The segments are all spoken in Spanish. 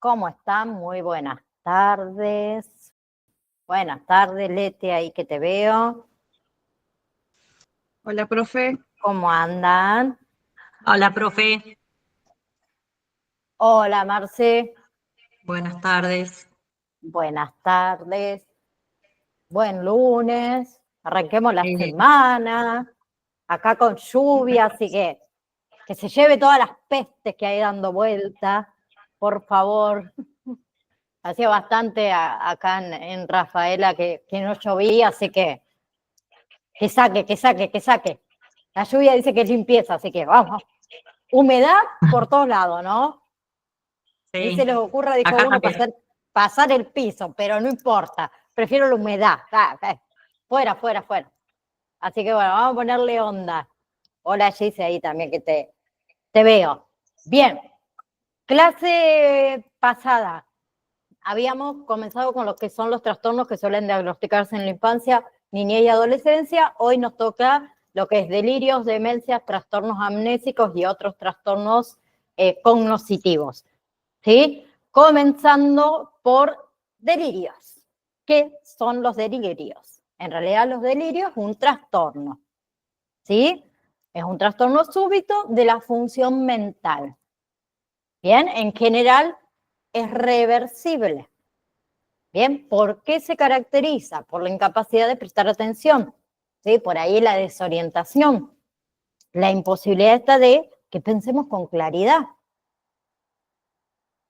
¿Cómo están? Muy buenas tardes. Buenas tardes, Leti, ahí que te veo. Hola, profe. ¿Cómo andan? Hola, profe. Hola, Marce. Buenas tardes. Buenas tardes. Buen lunes. Arranquemos la Eh, semana. Acá con lluvia, así que se lleve todas las pestes que hay dando vuelta, por favor. Hacía bastante acá en Rafaela que no llovía, así que saque, que saque, que saque. La lluvia dice que es limpieza, así que vamos. Humedad por todos lados, ¿no? Ni se sí, les ocurra, dijo acá uno, también. pasar el piso, pero no importa. Prefiero la humedad. Fuera, fuera, fuera. Así que bueno, vamos a ponerle onda. Hola, Gise, ahí también que te veo. Bien, clase pasada. Habíamos comenzado con lo que son los trastornos que suelen diagnosticarse en la infancia, niñez y adolescencia. Hoy nos toca lo que es delirios, demencias, trastornos amnésicos y otros trastornos cognitivos. ¿Sí? Comenzando por delirios. ¿Qué son los delirios? En realidad los delirios es un trastorno. ¿Sí? Es un trastorno súbito de la función mental. Bien, en general es reversible. Bien, ¿por qué se caracteriza? Por la incapacidad de prestar atención, ¿sí? Por ahí la desorientación, la imposibilidad esta de que pensemos con claridad,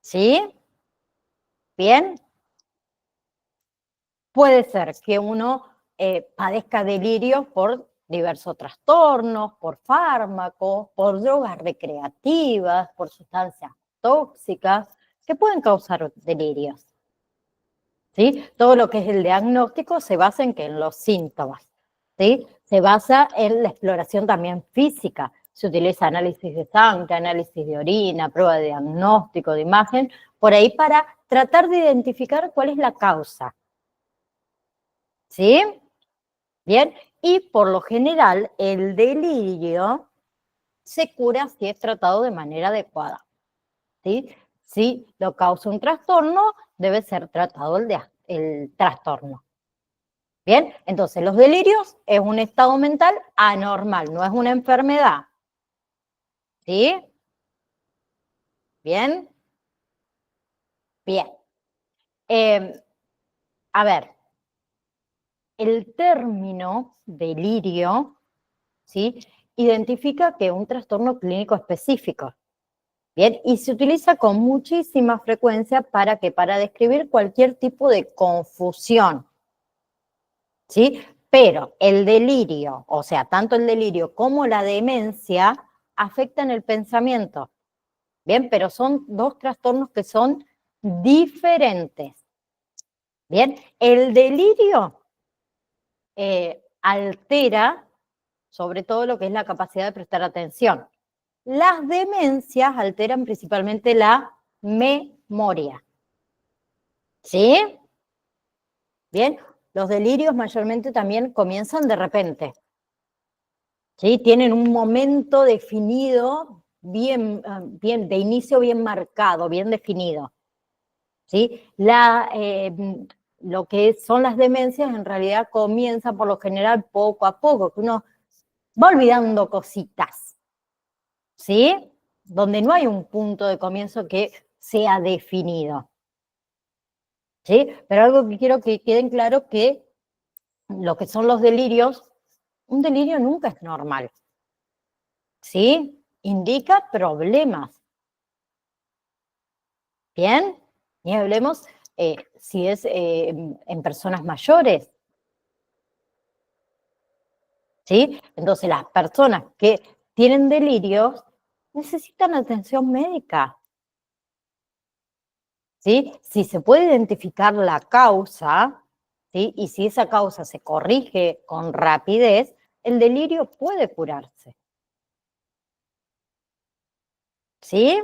¿sí? Bien, puede ser que uno padezca delirios por diversos trastornos, por fármacos, por drogas recreativas, por sustancias tóxicas que pueden causar delirios. ¿Sí? Todo lo que es el diagnóstico se basa en, en los síntomas, ¿sí? Se basa en la exploración también física. Se utiliza análisis de sangre, análisis de orina, prueba de diagnóstico, de imagen, por ahí para tratar de identificar cuál es la causa. ¿Sí? Bien, y por lo general el delirio se cura si es tratado de manera adecuada. ¿Sí? Si lo causa un trastorno, debe ser tratado el trastorno. Bien, entonces los delirios es un estado mental anormal, no es una enfermedad. ¿Sí? Bien. Bien. A ver, el término delirio, ¿sí? Identifica que es un trastorno clínico específico. Bien, y se utiliza con muchísima frecuencia para describir cualquier tipo de confusión. ¿Sí? Pero el delirio, o sea, tanto el delirio como la demencia afectan el pensamiento. Bien, pero son dos trastornos que son diferentes. Bien, el delirio altera sobre todo lo que es la capacidad de prestar atención. Las demencias alteran principalmente la memoria. ¿Sí? Bien, los delirios mayormente también comienzan de repente. ¿Sí? Tienen un momento definido, bien, de inicio bien marcado, bien definido. ¿Sí? Lo que son las demencias en realidad comienza por lo general poco a poco, que uno va olvidando cositas, ¿sí? Donde no hay un punto de comienzo que sea definido, ¿sí? Pero algo que quiero que queden claro que lo que son los delirios, un delirio nunca es normal, ¿sí? Indica problemas, ¿bien? Y hablemos si es en personas mayores, ¿sí? Entonces las personas que tienen delirios necesitan atención médica, ¿sí? Si se puede identificar la causa, ¿sí? Y si esa causa se corrige con rapidez, el delirio puede curarse, ¿sí?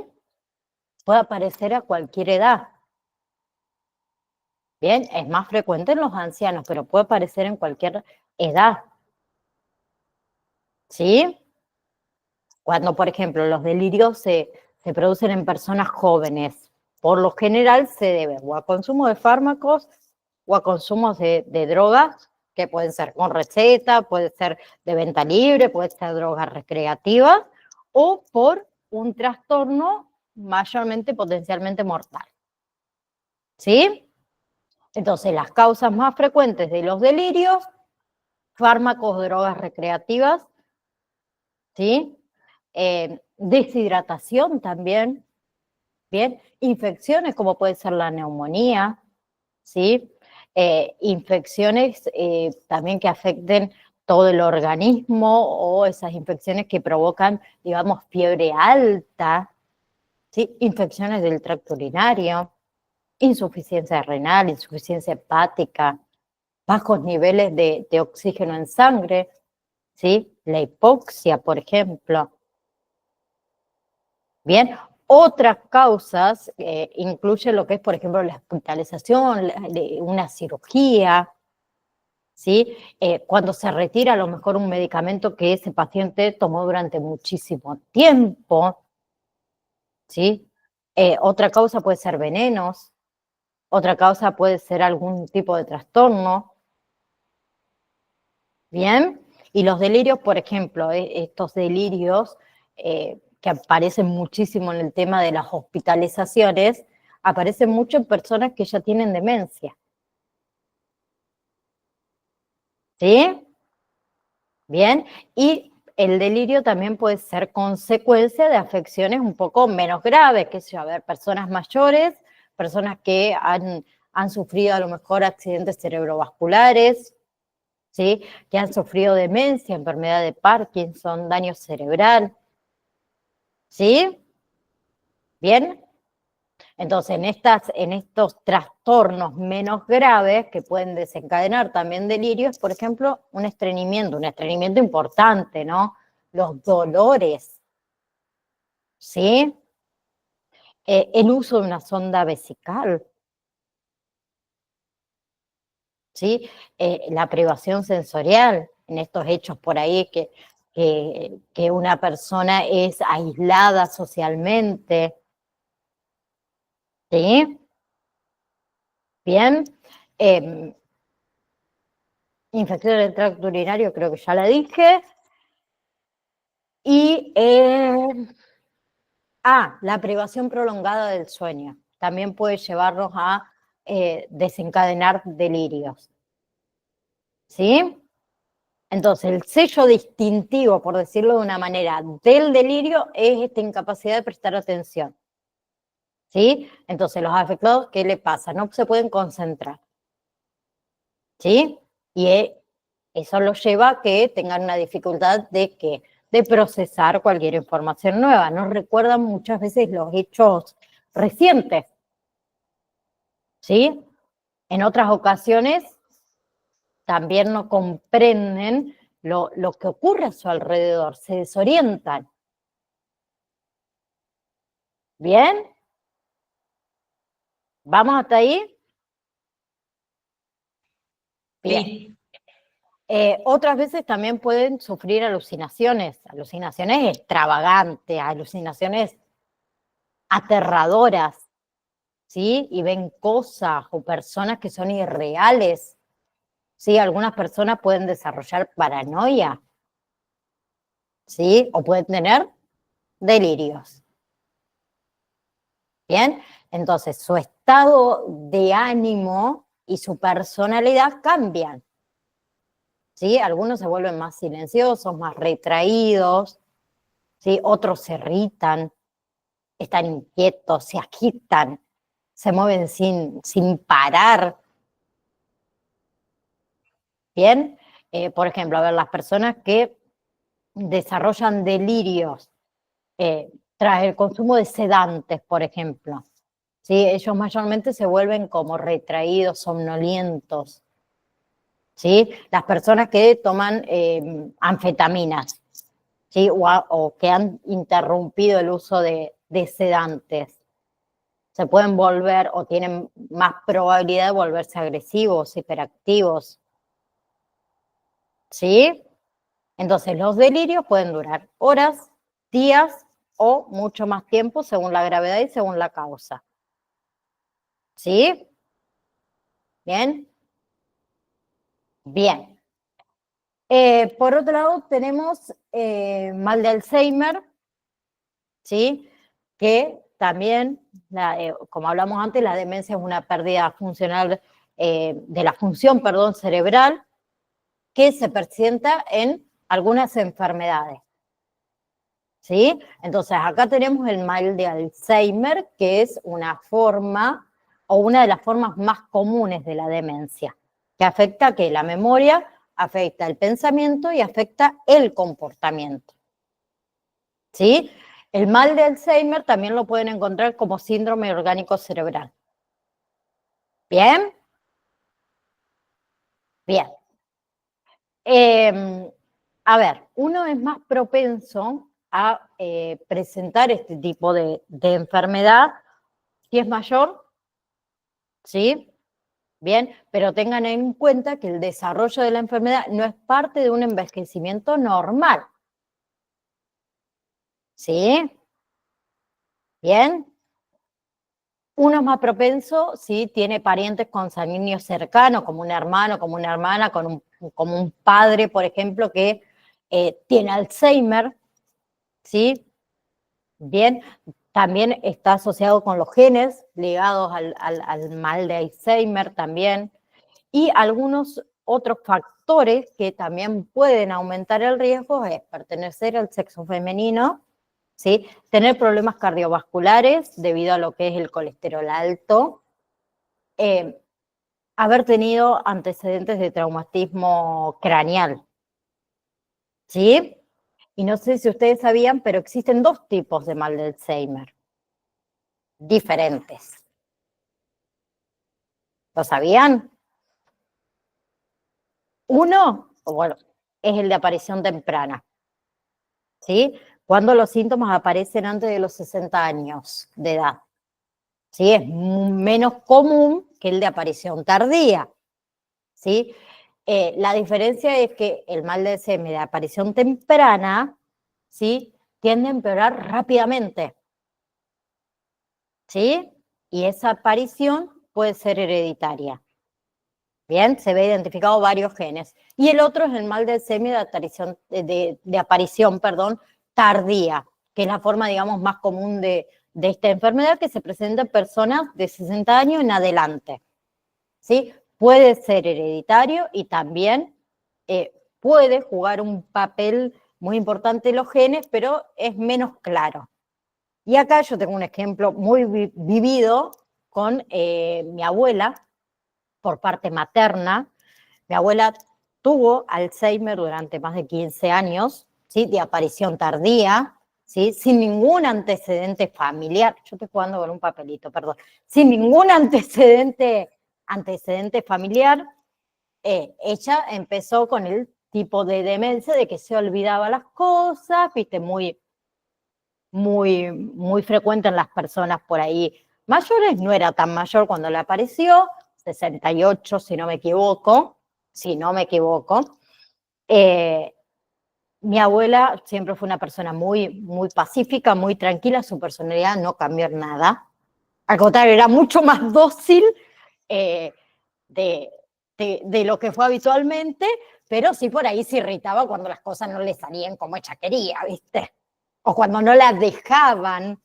Puede aparecer a cualquier edad. Bien, es más frecuente en los ancianos, pero puede aparecer en cualquier edad, ¿sí? Cuando, por ejemplo, los delirios se producen en personas jóvenes, por lo general se debe o a consumo de fármacos o a consumos de drogas, que pueden ser con receta, puede ser de venta libre, puede ser drogas recreativas, o por un trastorno mayormente potencialmente mortal. ¿Sí? Entonces, las causas más frecuentes de los delirios, fármacos, drogas recreativas, ¿sí? Deshidratación también, ¿bien? Infecciones como puede ser la neumonía, ¿sí? Infecciones también que afecten todo el organismo o esas infecciones que provocan, digamos, fiebre alta, ¿sí? Infecciones del tracto urinario, insuficiencia renal, insuficiencia hepática, bajos niveles de oxígeno en sangre, ¿sí? La hipoxia, por ejemplo. Bien, otras causas incluyen lo que es, por ejemplo, la hospitalización, una cirugía, ¿sí? Cuando se retira a lo mejor un medicamento que ese paciente tomó durante muchísimo tiempo, ¿sí? Otra causa puede ser venenos, otra causa puede ser algún tipo de trastorno, ¿bien? Y los delirios, por ejemplo, estos delirios que aparecen muchísimo en el tema de las hospitalizaciones, aparecen mucho en personas que ya tienen demencia, ¿sí? Bien, y el delirio también puede ser consecuencia de afecciones un poco menos graves, que sé yo, a ver, personas mayores, personas que han sufrido a lo mejor accidentes cerebrovasculares, ¿sí? Que han sufrido demencia, enfermedad de Parkinson, daño cerebral, ¿sí? Bien, entonces en estos trastornos menos graves que pueden desencadenar también delirios, por ejemplo, un estreñimiento importante, ¿no? Los dolores, ¿sí? El uso de una sonda vesical, ¿sí? La privación sensorial, en estos hechos por ahí que una persona es aislada socialmente, ¿sí? Bien. Infección del tracto urinario, creo que ya la dije. Y la privación prolongada del sueño. También puede llevarnos a desencadenar delirios. ¿Sí? Entonces, el sello distintivo, por decirlo de una manera, del delirio es esta incapacidad de prestar atención. ¿Sí? Entonces, los afectados, ¿qué le pasa? No se pueden concentrar. ¿Sí? Y eso los lleva a que tengan una dificultad de procesar cualquier información nueva. No recuerdan muchas veces los hechos recientes. ¿Sí? En otras ocasiones también no comprenden lo que ocurre a su alrededor, se desorientan. ¿Bien? ¿Vamos hasta ahí? Bien. Sí, Otras veces también pueden sufrir alucinaciones extravagantes, alucinaciones aterradoras, ¿sí? Y ven cosas o personas que son irreales, ¿sí? Algunas personas pueden desarrollar paranoia, ¿sí? O pueden tener delirios, ¿bien? Entonces, su estado de ánimo y su personalidad cambian, ¿sí? Algunos se vuelven más silenciosos, más retraídos, ¿sí? Otros se irritan, están inquietos, se agitan, se mueven sin parar, ¿bien? Por ejemplo, a ver, las personas que desarrollan delirios tras el consumo de sedantes, por ejemplo, ¿sí? Ellos mayormente se vuelven como retraídos, somnolientos, ¿sí? Las personas que toman anfetaminas, ¿sí? O que han interrumpido el uso de sedantes, se pueden volver o tienen más probabilidad de volverse agresivos, hiperactivos, ¿sí? Entonces, los delirios pueden durar horas, días o mucho más tiempo según la gravedad y según la causa. ¿Sí? ¿Bien? Bien. Por otro lado, tenemos mal de Alzheimer, ¿sí? Que también, como hablamos antes, la demencia es una pérdida funcional de la función, perdón, cerebral, que se presenta en algunas enfermedades. ¿Sí? Entonces, acá tenemos el mal de Alzheimer, que es una forma o una de las formas más comunes de la demencia, que afecta que la memoria, afecta el pensamiento y afecta el comportamiento. ¿Sí? El mal de Alzheimer también lo pueden encontrar como síndrome orgánico cerebral. ¿Bien? Bien. A ver, uno es más propenso a presentar este tipo de enfermedad si es mayor, ¿sí? Bien, pero tengan en cuenta que el desarrollo de la enfermedad no es parte de un envejecimiento normal, ¿sí? Bien. Uno es más propenso si tiene parientes consanguíneos cercanos, como un hermano, como una hermana, como un padre, por ejemplo, que tiene Alzheimer, ¿sí? Bien, también está asociado con los genes ligados al mal de Alzheimer también, y algunos otros factores que también pueden aumentar el riesgo es pertenecer al sexo femenino, ¿sí? Tener problemas cardiovasculares debido a lo que es el colesterol alto, haber tenido antecedentes de traumatismo craneal, ¿sí? Y no sé si ustedes sabían, pero existen dos tipos de mal de Alzheimer diferentes. ¿Lo sabían? Uno, bueno, es el de aparición temprana, ¿sí? Cuando los síntomas aparecen antes de los 60 años de edad, ¿sí? Es menos común que el de aparición tardía, ¿sí? La diferencia es que el mal de Alzheimer de aparición temprana, ¿sí? Tiende a empeorar rápidamente, ¿sí? Y esa aparición puede ser hereditaria. Bien, se ve identificado varios genes. Y el otro es el mal de Alzheimer de aparición, perdón, tardía, que es la forma, digamos, más común de esta enfermedad que se presenta en personas de 60 años en adelante. ¿Sí? Puede ser hereditario y también puede jugar un papel muy importante en los genes, pero es menos claro. Y acá yo tengo un ejemplo muy vivido con mi abuela, por parte materna. Mi abuela tuvo Alzheimer durante más de 15 años, ¿sí? De aparición tardía, ¿sí? Sin ningún antecedente familiar. Yo estoy jugando con un papelito, perdón. Sin ningún antecedente familiar. Ella empezó con el tipo de demencia de que se olvidaba las cosas, viste, muy, muy, muy frecuente en las personas por ahí mayores. No era tan mayor cuando le apareció, 68 si no me equivoco, mi abuela siempre fue una persona muy, muy pacífica, muy tranquila, su personalidad no cambió en nada. Al contrario, era mucho más dócil eh, de, de lo que fue habitualmente, pero sí por ahí se irritaba cuando las cosas no le salían como ella quería, ¿viste? O cuando no la dejaban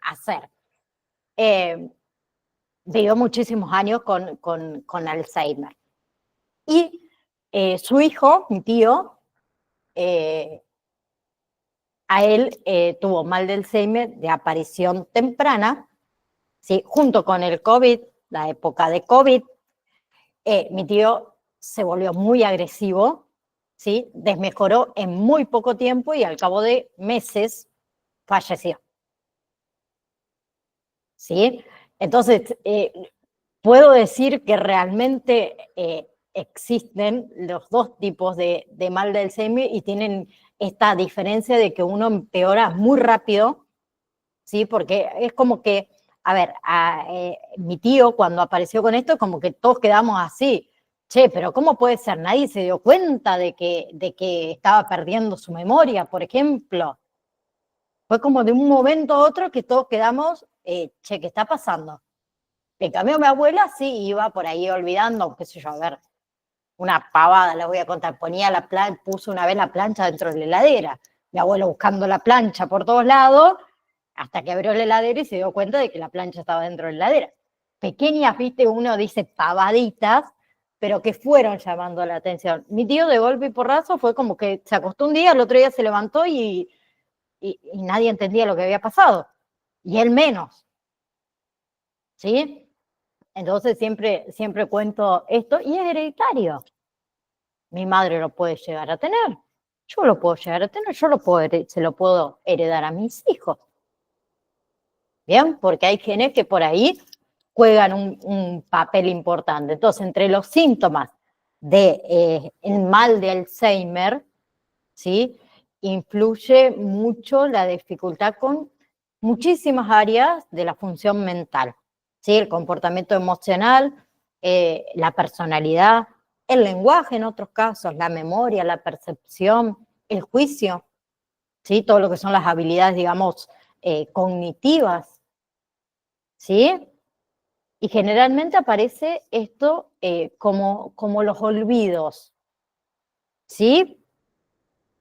hacer. Vivió muchísimos años con Alzheimer. Y su hijo, mi tío, a él tuvo mal de Alzheimer de aparición temprana, ¿sí? Junto con el COVID, la época de COVID, mi tío se volvió muy agresivo, ¿sí? Desmejoró en muy poco tiempo y al cabo de meses falleció, ¿sí? Entonces, puedo decir que realmente existen los dos tipos de mal de Alzheimer y tienen esta diferencia de que uno empeora muy rápido, ¿sí? Porque es como que, a ver, mi tío cuando apareció con esto, como que todos quedamos así, che, pero ¿cómo puede ser? Nadie se dio cuenta de que estaba perdiendo su memoria, por ejemplo. Fue como de un momento a otro que todos quedamos, che, ¿qué está pasando? En cambio, mi abuela sí iba por ahí olvidando, qué sé yo, a ver, una pavada, les voy a contar, puso una vez la plancha dentro de la heladera. Mi abuelo buscando la plancha por todos lados, hasta que abrió la heladera y se dio cuenta de que la plancha estaba dentro de la heladera. Pequeñas, viste, uno dice pavaditas, pero que fueron llamando la atención. Mi tío de golpe y porrazo fue como que se acostó un día, el otro día se levantó y nadie entendía lo que había pasado. Y él menos, ¿sí? Entonces siempre cuento esto y es hereditario. Mi madre lo puede llegar a tener, yo lo puedo llegar a tener, se lo puedo heredar a mis hijos. Bien, porque hay genes que por ahí juegan un papel importante. Entonces, entre los síntomas del mal de Alzheimer, ¿sí? Influye mucho la dificultad con muchísimas áreas de la función mental, ¿sí? El comportamiento emocional, la personalidad, el lenguaje en otros casos, la memoria, la percepción, el juicio, ¿sí? Todo lo que son las habilidades, digamos, cognitivas, ¿sí? Y generalmente aparece esto como los olvidos, ¿sí?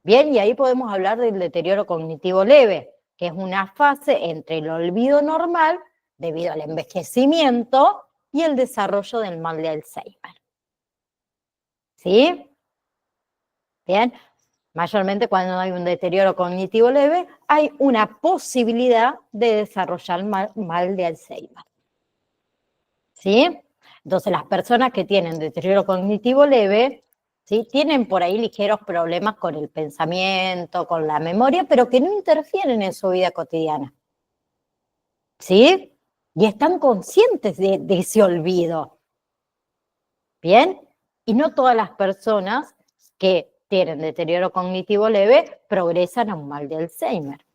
Bien, y ahí podemos hablar del deterioro cognitivo leve, que es una fase entre el olvido normal, debido al envejecimiento, y el desarrollo del mal de Alzheimer. ¿Sí? Bien, mayormente cuando hay un deterioro cognitivo leve, hay una posibilidad de desarrollar mal de Alzheimer. ¿Sí? Entonces, las personas que tienen deterioro cognitivo leve, ¿sí? Tienen por ahí ligeros problemas con el pensamiento, con la memoria, pero que no interfieren en su vida cotidiana. ¿Sí? Y están conscientes de ese olvido. ¿Bien? Y no todas las personas que tienen deterioro cognitivo leve progresan a un mal de Alzheimer.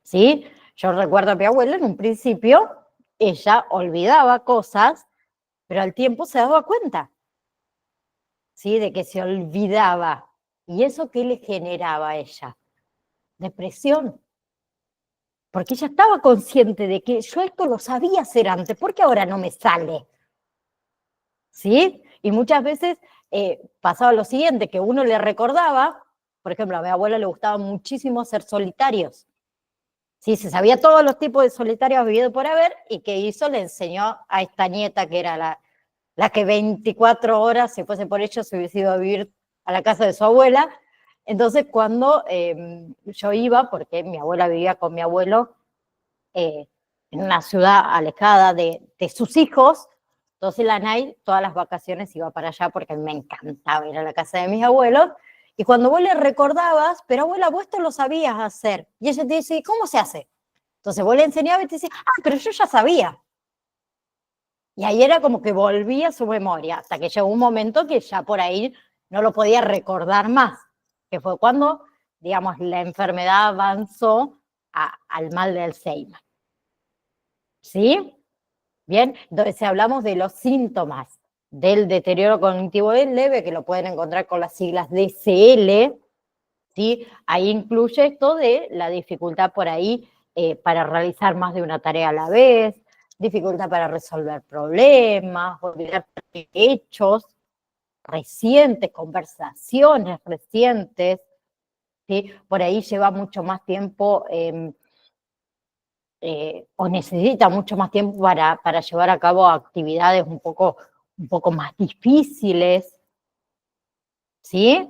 ¿Sí? Yo recuerdo a mi abuela en un principio, ella olvidaba cosas, pero al tiempo se daba cuenta, ¿sí? De que se olvidaba. ¿Y eso qué le generaba a ella? Depresión. Porque ella estaba consciente de que yo esto lo sabía hacer antes, ¿por qué ahora no me sale? ¿Sí? Y muchas veces pasaba lo siguiente, que uno le recordaba, por ejemplo, a mi abuela le gustaba muchísimo hacer solitarios. Sí, se sabía todos los tipos de solitarios habido por haber, y ¿qué hizo? Le enseñó a esta nieta, que era la que 24 horas, si fuese por ello, se hubiese ido a vivir a la casa de su abuela. Entonces, cuando yo iba, porque mi abuela vivía con mi abuelo en una ciudad alejada de sus hijos, entonces la Nay todas las vacaciones iba para allá porque me encantaba ir a la casa de mis abuelos. Y cuando vos le recordabas, pero abuela, vos esto lo sabías hacer. Y ella te dice, ¿y cómo se hace? Entonces vos le enseñabas y te decía, pero yo ya sabía. Y ahí era como que volvía a su memoria, hasta que llegó un momento que ya por ahí no lo podía recordar más, que fue cuando, digamos, la enfermedad avanzó al mal de Alzheimer. ¿Sí? Bien, entonces si hablamos de los síntomas del deterioro cognitivo leve, que lo pueden encontrar con las siglas DCL, ¿sí? Ahí incluye esto de la dificultad por ahí para realizar más de una tarea a la vez, dificultad para resolver problemas, olvidar hechos recientes, conversaciones recientes, ¿sí? Por ahí lleva mucho más tiempo o necesita mucho más tiempo para llevar a cabo actividades un poco más difíciles, ¿sí?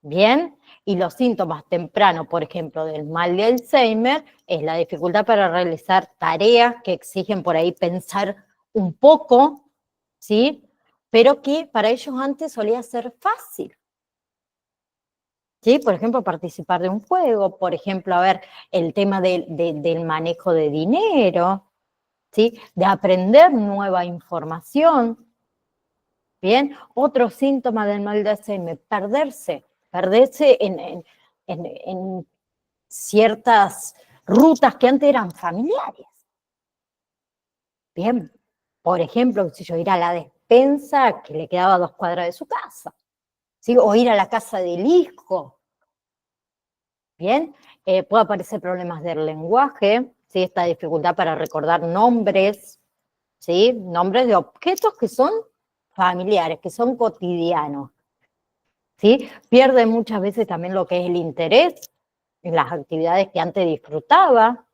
Bien, y los síntomas tempranos, por ejemplo, del mal de Alzheimer, es la dificultad para realizar tareas que exigen por ahí pensar un poco, ¿sí? Pero que para ellos antes solía ser fácil, ¿sí? Por ejemplo, participar de un juego, por ejemplo, a ver, el tema del manejo de dinero, ¿sí? De aprender nueva información. Bien, otro síntoma del mal de Alzheimer, perderse en ciertas rutas que antes eran familiares. Bien, por ejemplo, si yo ir a la despensa que le quedaba a 2 cuadras de su casa, ¿sí? O ir a la casa del hijo. Bien, puede aparecer problemas del lenguaje, ¿sí? Esta dificultad para recordar nombres, ¿sí? Nombres de objetos que son familiares, que son cotidianos, ¿sí? Pierde muchas veces también lo que es el interés en las actividades que antes disfrutaba,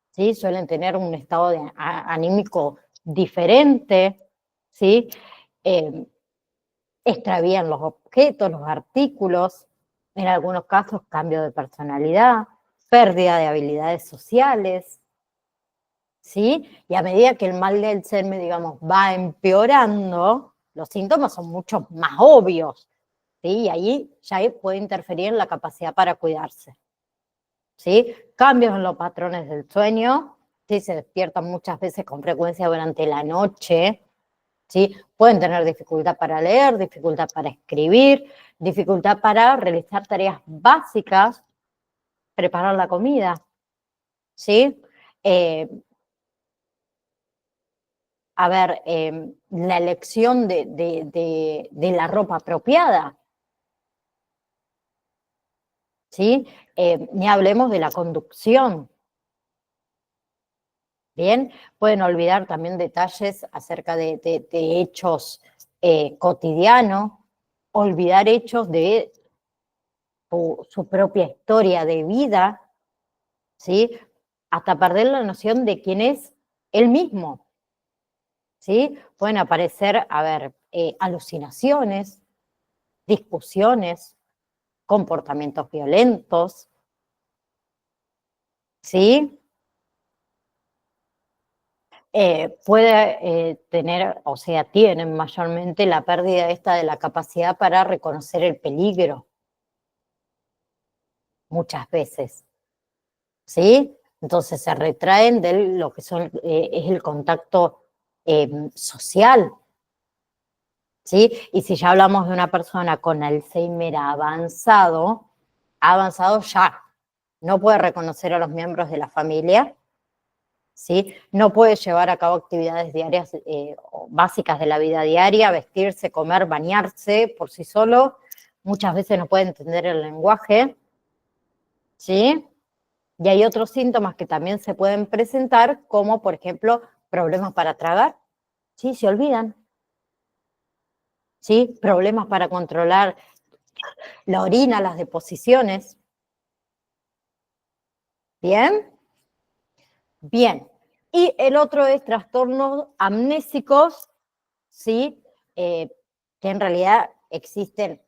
¿sí? Suelen tener un estado anímico diferente, ¿sí? Extravían los objetos, los artículos, en algunos casos cambio de personalidad, pérdida de habilidades sociales, ¿sí? Y a medida que el mal del Alzheimer, digamos, va empeorando, los síntomas son mucho más obvios, ¿sí? Y ahí ya puede interferir en la capacidad para cuidarse, ¿sí? Cambios en los patrones del sueño, ¿sí? Se despiertan muchas veces con frecuencia durante la noche, ¿sí? Pueden tener dificultad para leer, dificultad para escribir, dificultad para realizar tareas básicas, preparar la comida, ¿sí? A ver, la elección de la ropa apropiada, ¿sí? Ni hablemos de la conducción, ¿bien? Pueden olvidar también detalles acerca de hechos cotidianos, olvidar hechos de su propia historia de vida, ¿sí? Hasta perder la noción de quién es él mismo, ¿sí? Pueden aparecer, a ver, alucinaciones, discusiones, comportamientos violentos, ¿sí? Puede tener, o sea, tienen mayormente la pérdida esta de la capacidad para reconocer el peligro, muchas veces, ¿sí? Entonces se retraen de lo que son, es el contacto social, ¿sí? Y si ya hablamos de una persona con Alzheimer avanzado ya, no puede reconocer a los miembros de la familia, ¿sí? No puede llevar a cabo actividades diarias básicas de la vida diaria, vestirse, comer, bañarse por sí solo, muchas veces no puede entender el lenguaje, ¿sí? Y hay otros síntomas que también se pueden presentar, como por ejemplo problemas para tragar, ¿sí? Se olvidan, ¿sí? Problemas para controlar la orina, las deposiciones, ¿bien? Bien. Y el otro es trastornos amnésicos, ¿sí? Que en realidad existen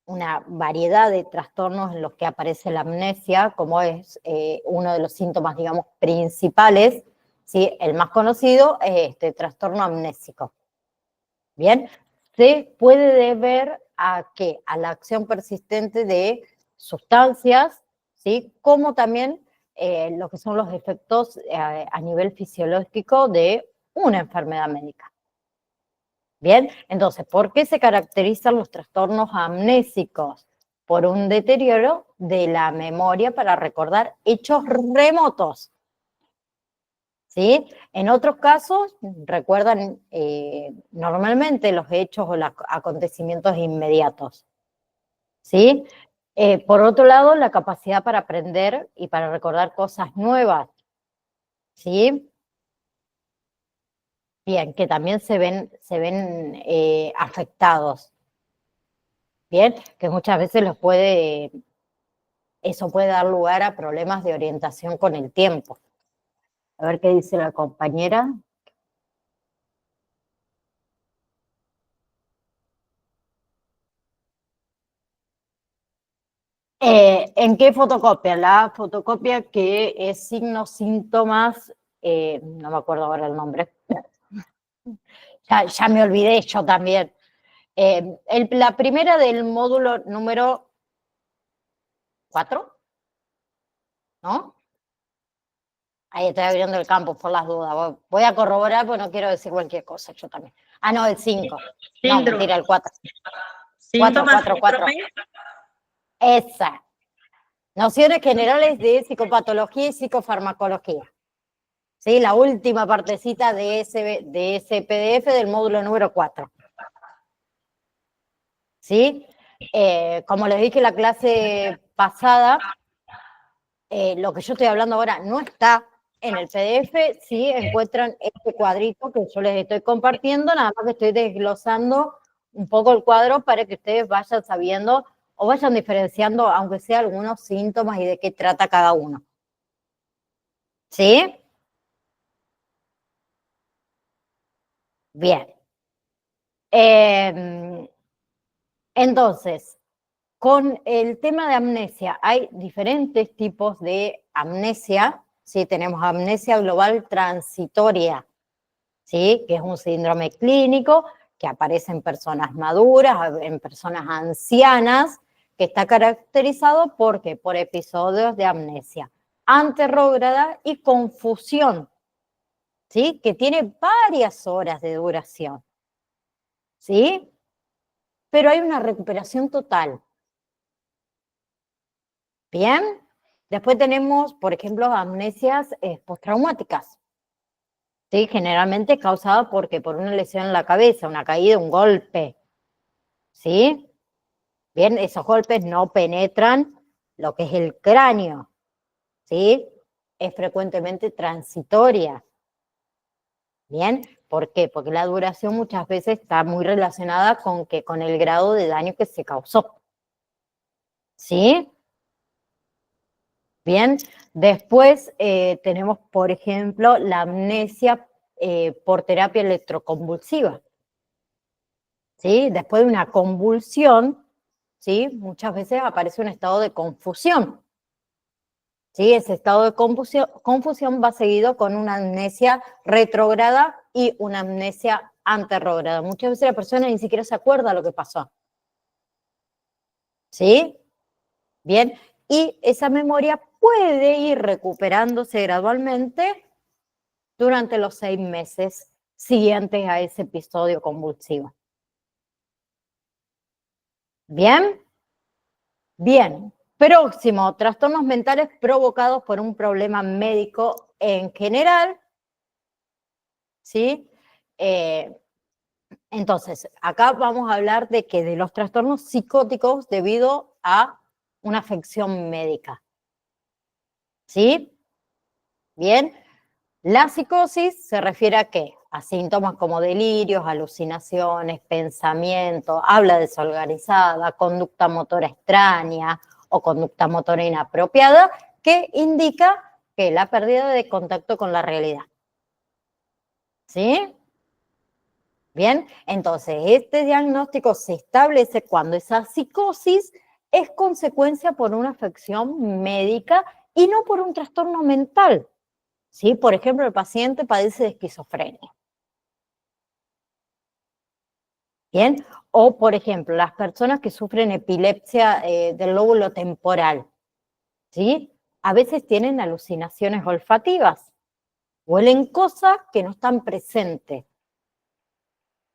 una variedad de trastornos en los que aparece la amnesia, como es uno de los síntomas, digamos, principales, ¿sí? El más conocido es este trastorno amnésico. Bien, se puede deber a ¿qué? A la acción persistente de sustancias, ¿sí? Como también lo que son los efectos a nivel fisiológico de una enfermedad médica. Bien, entonces, ¿por qué se caracterizan los trastornos amnésicos? Por un deterioro de la memoria para recordar hechos remotos, ¿sí? En otros casos, recuerdan normalmente los hechos o los acontecimientos inmediatos, ¿sí? Por otro lado, la capacidad para aprender y para recordar cosas nuevas, ¿sí? Bien, que también se ven afectados, ¿bien? Que muchas veces eso puede dar lugar a problemas de orientación con el tiempo. A ver qué dice la compañera. ¿En qué fotocopia? La fotocopia que es signos, síntomas, no me acuerdo ahora el nombre. Ya me olvidé yo también. La primera del módulo número 4, ¿no? Ahí estoy abriendo el campo por las dudas. Voy a corroborar porque no quiero decir cualquier cosa, yo también. Ah, no, el 5. No, mentira, el 4. 4, Síntomas, 4, 4. profe. Esa. Nociones generales de psicopatología y psicofarmacología. ¿Sí? La última partecita de ese PDF del módulo número 4. ¿Sí? Como les dije en la clase pasada, lo que yo estoy hablando ahora no está en el PDF sí encuentran este cuadrito que yo les estoy compartiendo, nada más que estoy desglosando un poco el cuadro para que ustedes vayan sabiendo o vayan diferenciando, aunque sea algunos síntomas y de qué trata cada uno. ¿Sí? Bien. Entonces, con el tema de amnesia, hay diferentes tipos de amnesia, ¿sí? Tenemos amnesia global transitoria, ¿sí? Que es un síndrome clínico que aparece en personas maduras, en personas ancianas, que está caracterizado por episodios de amnesia anterrógrada y confusión, ¿sí? Que tiene varias horas de duración, ¿sí? Pero hay una recuperación total. Bien, después tenemos, por ejemplo, amnesias postraumáticas, ¿sí? Generalmente causada por una lesión en la cabeza, una caída, un golpe, ¿sí? Bien, esos golpes no penetran lo que es el cráneo, ¿sí? Es frecuentemente transitoria. Bien, ¿por qué? Porque la duración muchas veces está muy relacionada con el grado de daño que se causó, ¿sí? Bien, después tenemos, por ejemplo, la amnesia por terapia electroconvulsiva, ¿sí? Después de una convulsión, ¿sí? Muchas veces aparece un estado de confusión, ¿sí? Ese estado de confusión va seguido con una amnesia retrógrada y una amnesia anterrógrada. Muchas veces la persona ni siquiera se acuerda lo que pasó, ¿sí? Bien, y esa memoria puede ir recuperándose gradualmente durante los 6 meses siguientes a ese episodio convulsivo. ¿Bien? Bien. Próximo, trastornos mentales provocados por un problema médico en general, ¿sí? Entonces, acá vamos a hablar de los trastornos psicóticos debido a una afección médica, ¿sí? Bien. La psicosis se refiere ¿a qué? A síntomas como delirios, alucinaciones, pensamiento, habla desorganizada, conducta motora extraña o conducta motora inapropiada, que indica que la pérdida de contacto con la realidad. ¿Sí? Bien, entonces este diagnóstico se establece cuando esa psicosis es consecuencia por una afección médica y no por un trastorno mental. ¿Sí? Por ejemplo, el paciente padece de esquizofrenia. ¿Bien? O, por ejemplo, las personas que sufren epilepsia del lóbulo temporal, ¿sí? A veces tienen alucinaciones olfativas, huelen cosas que no están presentes,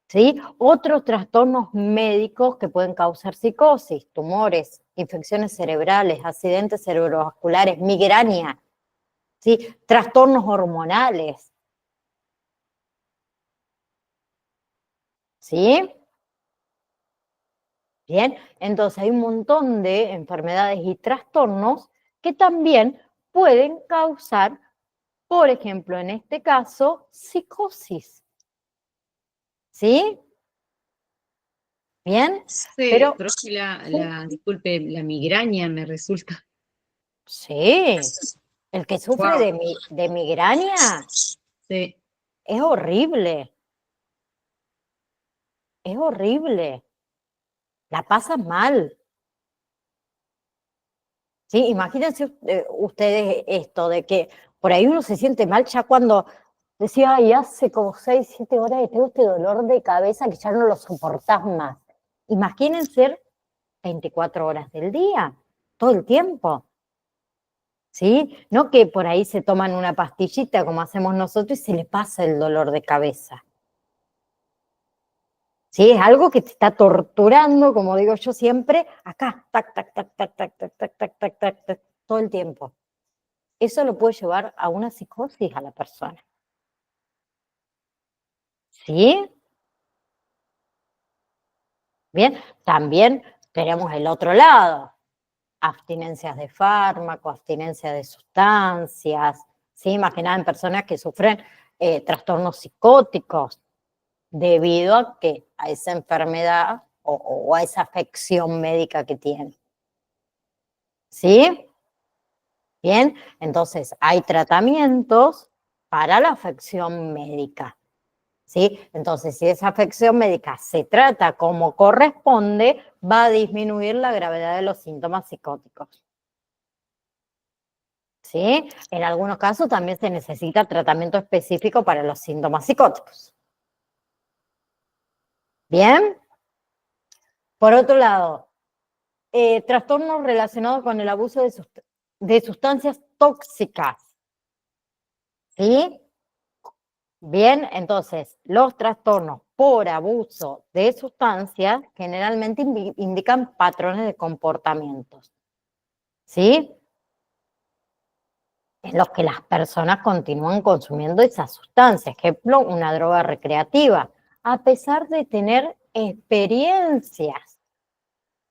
¿sí? Otros trastornos médicos que pueden causar psicosis, tumores, infecciones cerebrales, accidentes cerebrovasculares, migraña, ¿sí? Trastornos hormonales, ¿sí? Bien, entonces hay un montón de enfermedades y trastornos que también pueden causar, por ejemplo, en este caso, psicosis. ¿Sí? Bien, Sí, pero profe, disculpe, la migraña me resulta. sí, el que sufre Wow. de migraña Sí, es horrible, es horrible, la pasa mal. ¿Sí? Imagínense ustedes esto, de que por ahí uno se siente mal ya cuando decía, ay, hace como 6, 7 horas que tengo este dolor de cabeza que ya no lo soportás más. Imagínense 24 horas del día, todo el tiempo, ¿sí? No que por ahí se toman una pastillita como hacemos nosotros y se le pasa el dolor de cabeza. ¿Sí? Es algo que te está torturando, como digo yo siempre, acá, tac, tac, tac, tac, tac, tac, tac, tac, tac, tac, tac, todo el tiempo. Eso lo puede llevar a una psicosis a la persona. ¿Sí? Bien, también tenemos el otro lado, abstinencias de fármacos, abstinencia de sustancias, ¿sí? Más que nada en personas que sufren trastornos psicóticos debido a esa enfermedad o a esa afección médica que tienen. ¿Sí? Bien, entonces hay tratamientos para la afección médica. ¿Sí? Entonces, si esa afección médica se trata como corresponde, va a disminuir la gravedad de los síntomas psicóticos. ¿Sí? En algunos casos también se necesita tratamiento específico para los síntomas psicóticos. ¿Bien? Por otro lado, trastornos relacionados con el abuso de sustancias tóxicas. ¿Sí? Bien, entonces, los trastornos por abuso de sustancias generalmente indican patrones de comportamientos, ¿sí? En los que las personas continúan consumiendo esas sustancias, ejemplo, una droga recreativa, a pesar de tener experiencias,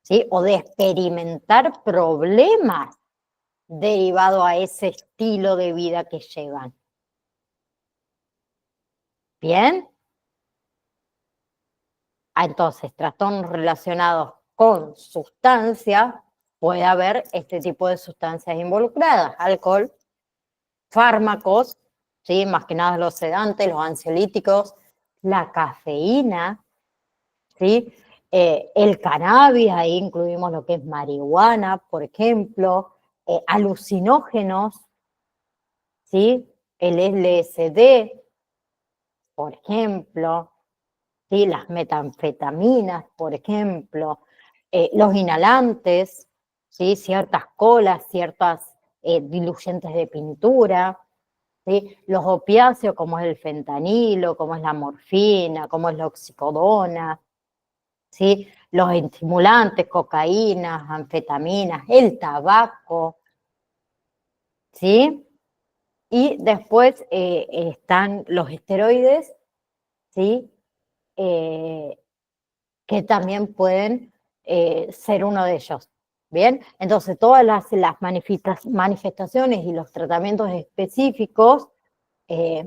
¿sí? O de experimentar problemas derivados a ese estilo de vida que llevan. ¿Bien? Entonces, trastornos relacionados con sustancias, puede haber este tipo de sustancias involucradas, alcohol, fármacos, ¿sí? Más que nada los sedantes, los ansiolíticos, la cafeína, ¿sí? El cannabis, ahí incluimos lo que es marihuana, por ejemplo, alucinógenos, ¿sí? El LSD, por ejemplo, ¿sí? Las metanfetaminas, por ejemplo, los inhalantes, ¿sí? Ciertas colas, ciertas diluyentes de pintura, ¿sí? Los opiáceos como es el fentanilo, como es la morfina, como es la oxicodona, ¿sí? Los estimulantes, cocaína, anfetaminas, el tabaco, ¿sí? Y después están los esteroides, ¿sí? Que también pueden ser uno de ellos. Bien, entonces todas las manifestaciones y los tratamientos específicos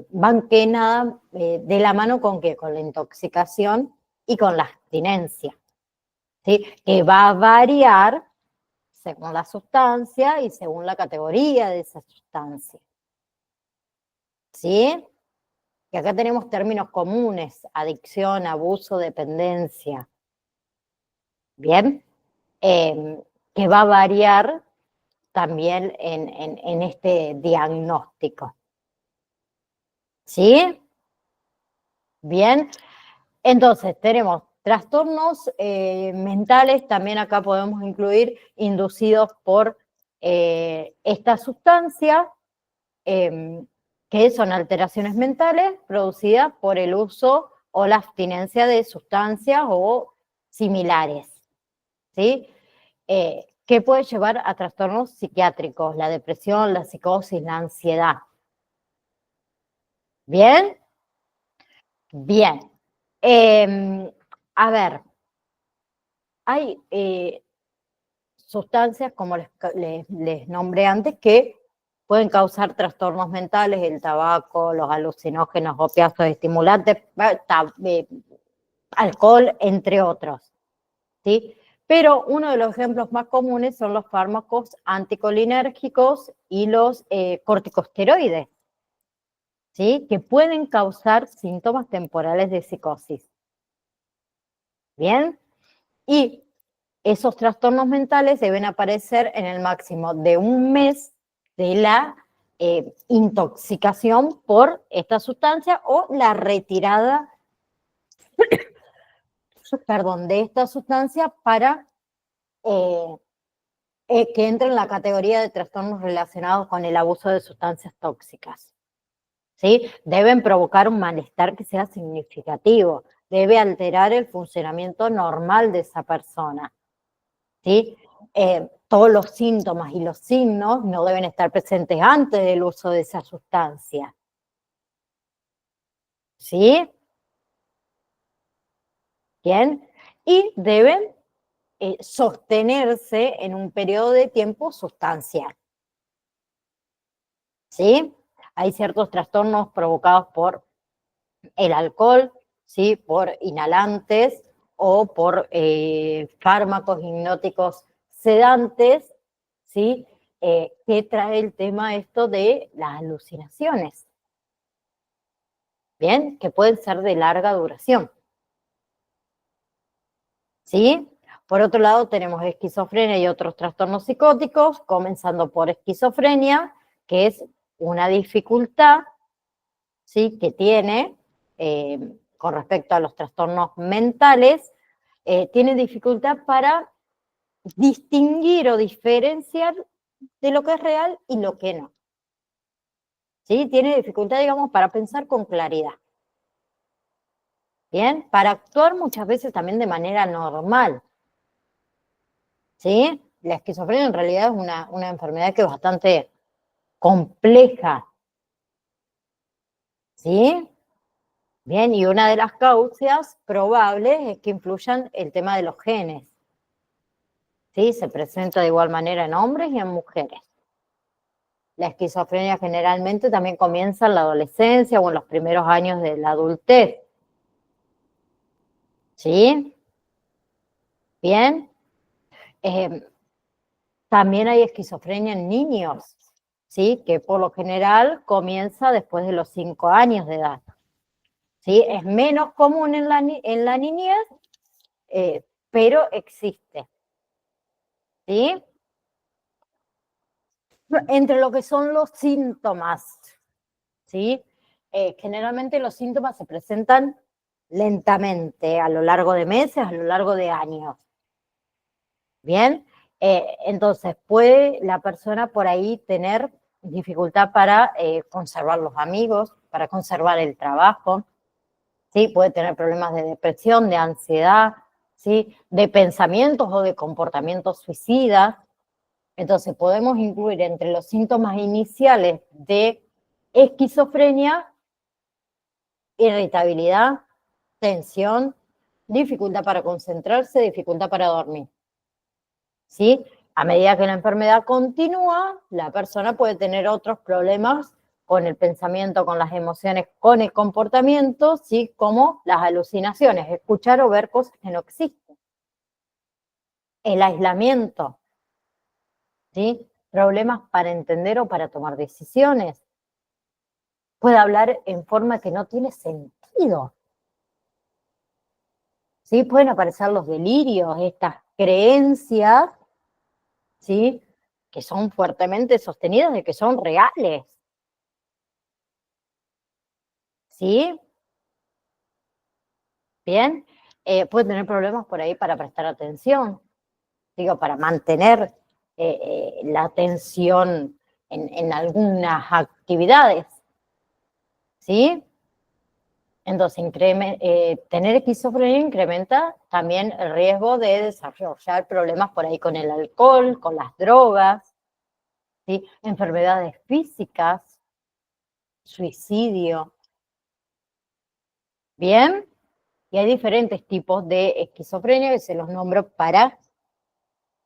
van que nada de la mano con qué, con la intoxicación y con la abstinencia, ¿sí? Que va a variar según la sustancia y según la categoría de esa sustancia, ¿sí? Y acá tenemos términos comunes: adicción, abuso, dependencia. Bien, que va a variar también en este diagnóstico. ¿Sí? Bien, entonces tenemos trastornos mentales, también acá podemos incluir inducidos por esta sustancia, que son alteraciones mentales producidas por el uso o la abstinencia de sustancias o similares, ¿sí? Que puede llevar a trastornos psiquiátricos, la depresión, la psicosis, la ansiedad. ¿Bien? Bien. A ver, hay sustancias, como les nombré antes, que pueden causar trastornos mentales: el tabaco, los alucinógenos, opiáceos, estimulantes, alcohol, entre otros, ¿sí? Pero uno de los ejemplos más comunes son los fármacos anticolinérgicos y los corticosteroides, ¿sí? Que pueden causar síntomas temporales de psicosis. ¿Bien? Y esos trastornos mentales deben aparecer en el máximo de un mes de la intoxicación por esta sustancia o la retirada, perdón, de esta sustancia para que entre en la categoría de trastornos relacionados con el abuso de sustancias tóxicas. ¿Sí? Deben provocar un malestar que sea significativo, debe alterar el funcionamiento normal de esa persona, ¿sí? Todos los síntomas y los signos no deben estar presentes antes del uso de esa sustancia, ¿sí? Bien, y deben sostenerse en un periodo de tiempo sustancial, ¿sí? hay ciertos trastornos provocados por el alcohol, ¿sí? Por inhalantes o por fármacos hipnóticos sedantes, ¿sí? Que trae el tema esto de las alucinaciones, ¿bien? Que pueden ser de larga duración, ¿sí? Por otro lado, tenemos esquizofrenia y otros trastornos psicóticos, comenzando por esquizofrenia, que es una dificultad, ¿sí? Que tiene con respecto a los trastornos mentales, tiene dificultad para distinguir o diferenciar de lo que es real y lo que no. ¿Sí? Tiene dificultad, digamos, para pensar con claridad. ¿Bien? Para actuar muchas veces también de manera normal. ¿Sí? La esquizofrenia en realidad es una enfermedad que es bastante compleja. ¿Sí? Bien, y una de las causas probables es que influyan el tema de los genes. ¿Sí? Se presenta de igual manera en hombres y en mujeres. La esquizofrenia generalmente también comienza en la adolescencia o en los primeros años de la adultez. ¿Sí? Bien. También hay esquizofrenia en niños, ¿sí? Que por lo general comienza después de los 5 años de edad. ¿Sí? Es menos común en la niñez, pero existe. ¿Sí? Entre lo que son los síntomas, ¿sí? Generalmente los síntomas se presentan lentamente, a lo largo de meses, a lo largo de años. ¿Bien? Entonces, puede la persona por ahí tener dificultad para conservar los amigos, para conservar el trabajo, ¿sí? Puede tener problemas de depresión, de ansiedad, ¿sí? De pensamientos o de comportamientos suicidas. Entonces, podemos incluir entre los síntomas iniciales de esquizofrenia irritabilidad, tensión, dificultad para concentrarse, dificultad para dormir. ¿Sí? A medida que la enfermedad continúa, la persona puede tener otros problemas con el pensamiento, con las emociones, con el comportamiento, ¿sí? Como las alucinaciones, escuchar o ver cosas que no existen. El aislamiento, ¿sí? Problemas para entender o para tomar decisiones. Puede hablar en forma que no tiene sentido. ¿Sí? Pueden aparecer los delirios, estas creencias, ¿sí? Que son fuertemente sostenidas de que son reales. ¿Sí? Bien. Pueden tener problemas por ahí para prestar atención, digo, para mantener la atención en algunas actividades. ¿Sí? Entonces, tener esquizofrenia incrementa también el riesgo de desarrollar problemas por ahí con el alcohol, con las drogas, ¿sí? Enfermedades físicas, suicidio. ¿Bien? Y hay diferentes tipos de esquizofrenia que se los nombro para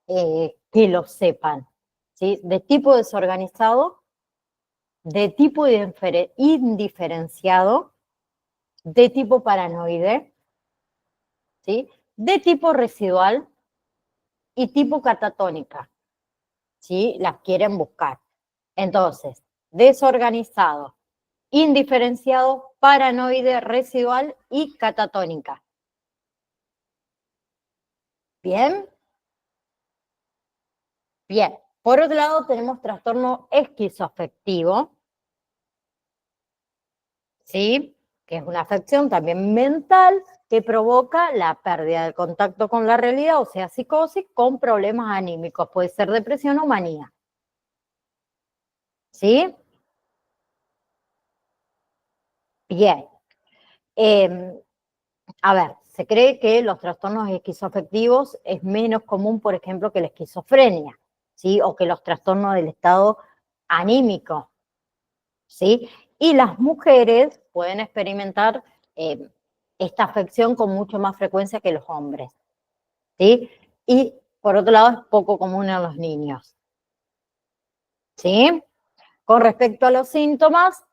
que lo sepan. ¿Sí? De tipo desorganizado, de tipo indiferenciado, de tipo paranoide, ¿sí? De tipo residual y tipo catatónica, ¿sí? Las quieren buscar. Entonces, desorganizado, indiferenciado, paranoide, residual y catatónica. ¿Bien? Bien. Por otro lado, tenemos trastorno esquizoafectivo, ¿sí? Que es una afección también mental que provoca la pérdida del contacto con la realidad, o sea, psicosis, con problemas anímicos. Puede ser depresión o manía. ¿Sí? Bien. A ver, se cree que los trastornos esquizoafectivos es menos común, por ejemplo, que la esquizofrenia, ¿sí? O que los trastornos del estado anímico, ¿sí? Y las mujeres pueden experimentar esta afección con mucho más frecuencia que los hombres, ¿sí? Y por otro lado es poco común en los niños, ¿sí? Con respecto a los síntomas,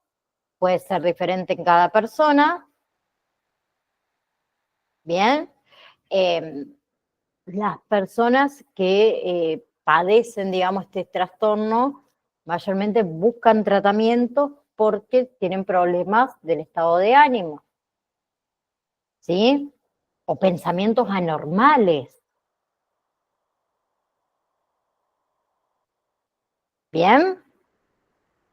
puede ser diferente en cada persona. Bien. Las personas que padecen, digamos, este trastorno, mayormente buscan tratamiento porque tienen problemas del estado de ánimo, ¿sí? O pensamientos anormales. ¿Bien?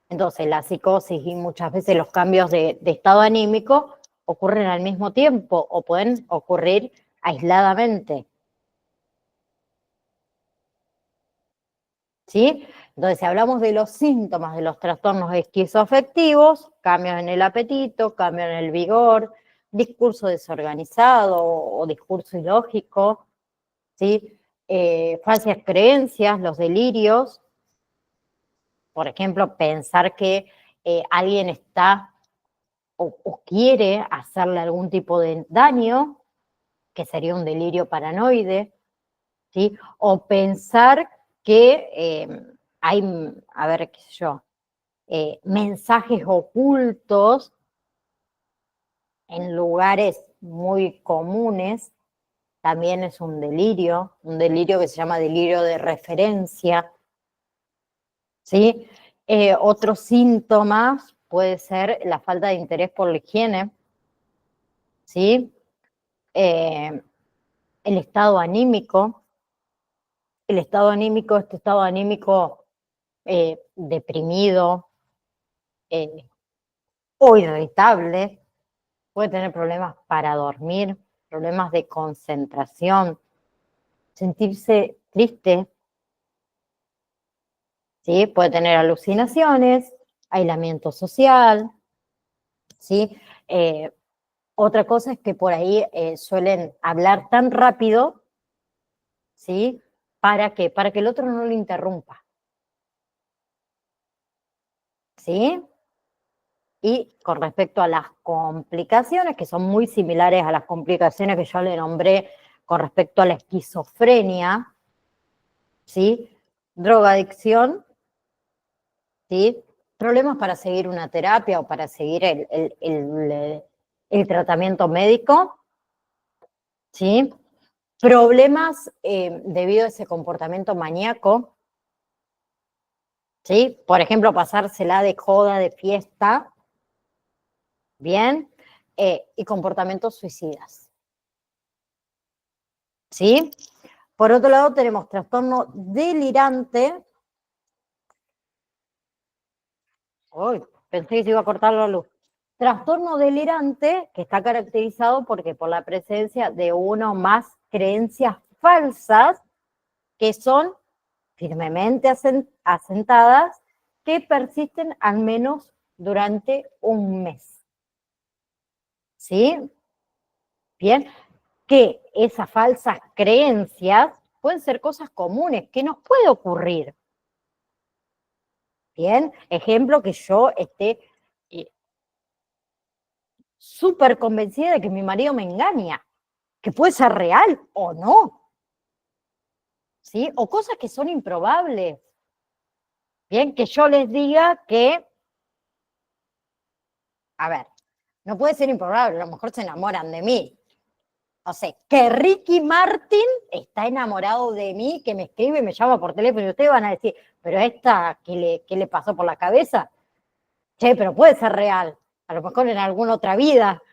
Entonces, la psicosis y muchas veces los cambios de estado anímico ocurren al mismo tiempo o pueden ocurrir aisladamente. ¿Sí? Entonces, si hablamos de los síntomas de los trastornos esquizoafectivos, cambios en el apetito, cambios en el vigor, discurso desorganizado o discurso ilógico, ¿sí? Falsas creencias, los delirios, por ejemplo, pensar que alguien está o quiere hacerle algún tipo de daño, que sería un delirio paranoide, ¿sí? O pensar que hay, a ver, qué sé yo, mensajes ocultos en lugares muy comunes, también es un delirio que se llama delirio de referencia, ¿sí? Otros síntomas puede ser la falta de interés por la higiene, ¿sí? El estado anímico, este estado anímico deprimido o irritable, puede tener problemas para dormir, problemas de concentración, sentirse triste, ¿sí? Puede tener alucinaciones, aislamiento social, ¿sí? Otra cosa es que por ahí suelen hablar tan rápido, ¿sí? ¿Para qué? Para que el otro no lo interrumpa, ¿sí? Y con respecto a las complicaciones, que son muy similares a las complicaciones que yo le nombré con respecto a la esquizofrenia, ¿sí? Drogadicción, ¿sí? Problemas para seguir una terapia o para seguir el tratamiento médico, ¿sí? Problemas debido a ese comportamiento maníaco, ¿sí? Por ejemplo, pasársela de joda, de fiesta, ¿bien? Y comportamientos suicidas, ¿sí? Por otro lado, tenemos trastorno delirante. Uy, pensé que se iba a cortar la luz. Trastorno delirante que está caracterizado por la presencia de uno o más creencias falsas que son firmemente asentadas que persisten al menos durante un mes. ¿Sí? Bien, que esas falsas creencias pueden ser cosas comunes, que nos puede ocurrir. Bien, ejemplo que yo esté súper convencida de que mi marido me engaña, que puede ser real o no, ¿sí? O cosas que son improbables. Bien, que yo les diga que, a ver, no puede ser improbable, a lo mejor se enamoran de mí. No sé, que Ricky Martin está enamorado de mí, que me escribe y me llama por teléfono y ustedes van a decir, pero esta, ¿qué le pasó por la cabeza? Che, pero puede ser real, a lo mejor en alguna otra vida,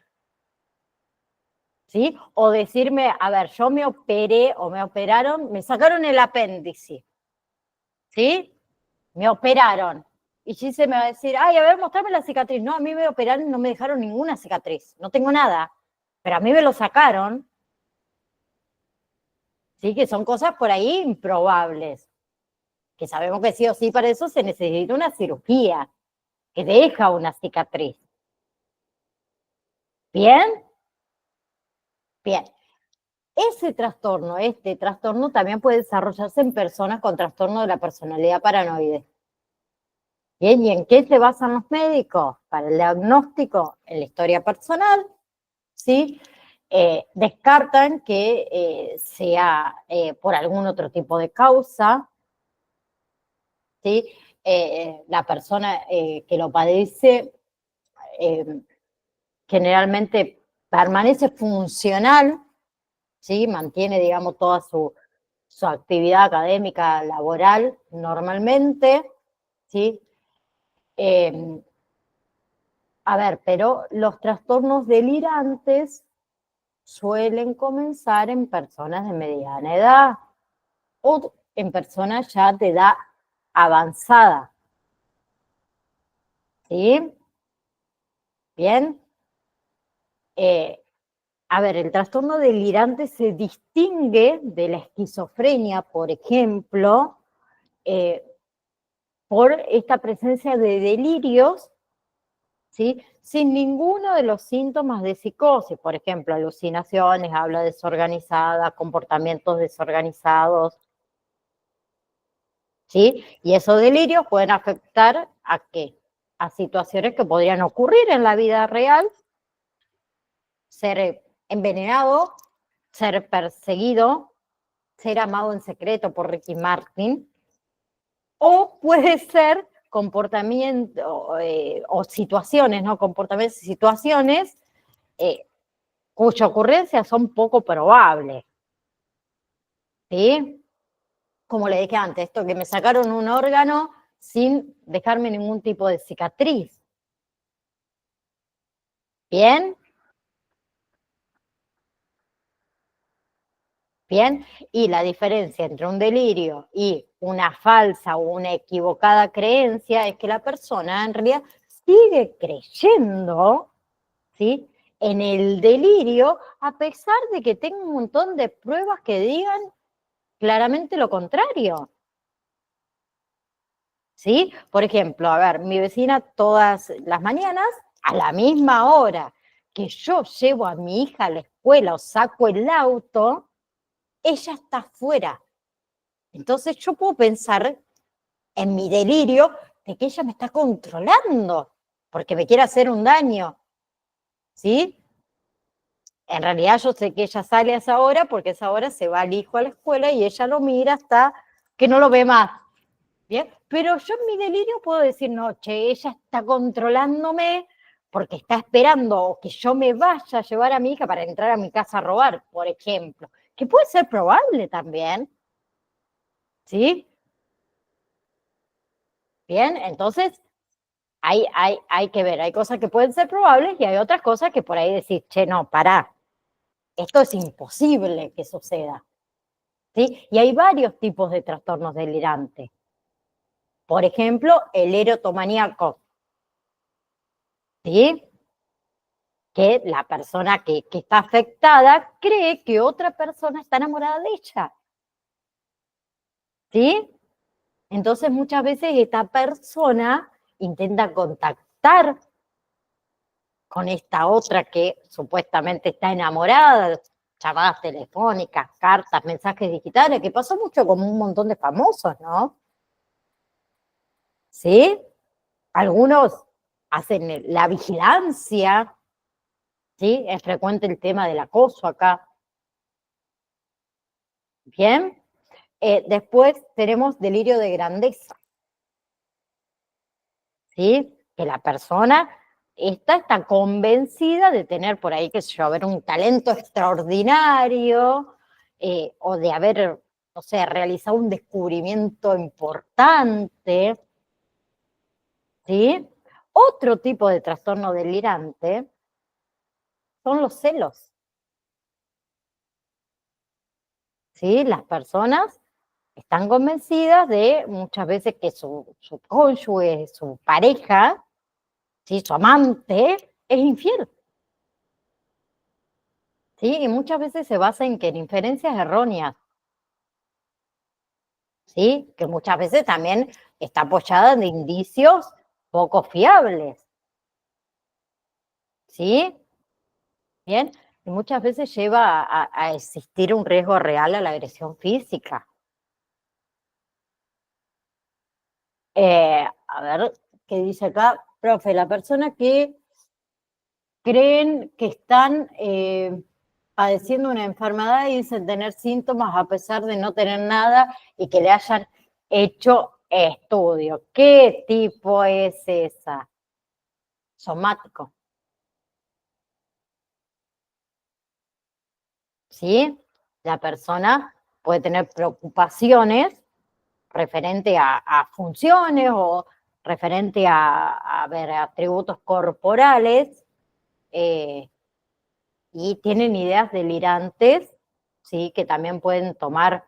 ¿sí? O decirme, a ver, yo me operé o me operaron, me sacaron el apéndice, ¿sí? Me operaron. Y Gise me va a decir, ay, a ver, mostrame la cicatriz. No, a mí me operaron y no me dejaron ninguna cicatriz, no tengo nada, pero a mí me lo sacaron, ¿sí? Que son cosas por ahí improbables, que sabemos que sí o sí para eso se necesita una cirugía que deja una cicatriz. ¿Bien? Bien. Este trastorno también puede desarrollarse en personas con trastorno de la personalidad paranoide. Bien, ¿y en qué se basan los médicos? Para el diagnóstico, en la historia personal, ¿sí? Descartan que sea por algún otro tipo de causa, ¿sí? la persona que lo padece generalmente permanece funcional, ¿sí? Mantiene, digamos, toda su actividad académica, laboral, normalmente, ¿sí? A ver, pero los trastornos delirantes suelen comenzar en personas de mediana edad o en personas ya de edad avanzada. ¿Sí? Bien. A ver, el trastorno delirante se distingue de la esquizofrenia, por ejemplo, por esta presencia de delirios, ¿sí? Sin ninguno de los síntomas de psicosis, por ejemplo, alucinaciones, habla desorganizada, comportamientos desorganizados, ¿sí? Y esos delirios pueden afectar ¿a qué? A situaciones que podrían ocurrir en la vida real, ser envenenado, ser perseguido, ser amado en secreto por Ricky Martin, o puede ser comportamiento o situaciones, ¿no? Comportamientos y situaciones cuya ocurrencia son poco probables, ¿sí? Como le dije antes, esto que me sacaron un órgano sin dejarme ningún tipo de cicatriz. ¿Bien? Bien, y la diferencia entre un delirio y una falsa o una equivocada creencia es que la persona en realidad sigue creyendo, ¿sí?, en el delirio a pesar de que tenga un montón de pruebas que digan claramente lo contrario. ¿Sí? Por ejemplo, a ver, mi vecina todas las mañanas, a la misma hora que yo llevo a mi hija a la escuela o saco el auto, ella está afuera. Entonces yo puedo pensar en mi delirio de que ella me está controlando porque me quiere hacer un daño, ¿sí? En realidad yo sé que ella sale a esa hora porque a esa hora se va el hijo a la escuela y ella lo mira hasta que no lo ve más, ¿bien? Pero yo en mi delirio puedo decir, no, che, ella está controlándome porque está esperando que yo me vaya a llevar a mi hija para entrar a mi casa a robar, por ejemplo, que puede ser probable también, ¿sí? Bien, entonces hay que ver, hay cosas que pueden ser probables y hay otras cosas que por ahí decís, che, no, pará, esto es imposible que suceda, ¿sí? Y hay varios tipos de trastornos delirantes. Por ejemplo, el erotomaníaco, ¿sí? Que la persona que está afectada cree que otra persona está enamorada de ella, ¿sí? Entonces muchas veces esta persona intenta contactar con esta otra que supuestamente está enamorada, llamadas telefónicas, cartas, mensajes digitales, que pasó mucho con un montón de famosos, ¿no? ¿Sí? Algunos hacen la vigilancia, ¿sí? Es frecuente el tema del acoso acá. Bien. Después tenemos delirio de grandeza, ¿sí? Que la persona está convencida de tener por ahí, qué sé yo, haber un talento extraordinario o de haber, no sé, realizado un descubrimiento importante, ¿sí? Otro tipo de trastorno delirante son los celos, ¿sí? Las personas están convencidas de muchas veces que su cónyuge, su pareja, ¿sí?, su amante, es infiel. ¿Sí? Y muchas veces se basa en inferencias erróneas, ¿sí? Que muchas veces también está apoyada en indicios poco fiables, ¿sí? Bien, y muchas veces lleva a existir un riesgo real a la agresión física. A ver, ¿qué dice acá? Profe, la persona que creen que están padeciendo una enfermedad y dicen tener síntomas a pesar de no tener nada y que le hayan hecho estudio. ¿Qué tipo es esa? Somático. ¿Sí? La persona puede tener preocupaciones referente a funciones o referente a ver, atributos corporales, y tienen ideas delirantes, ¿sí? Que también pueden tomar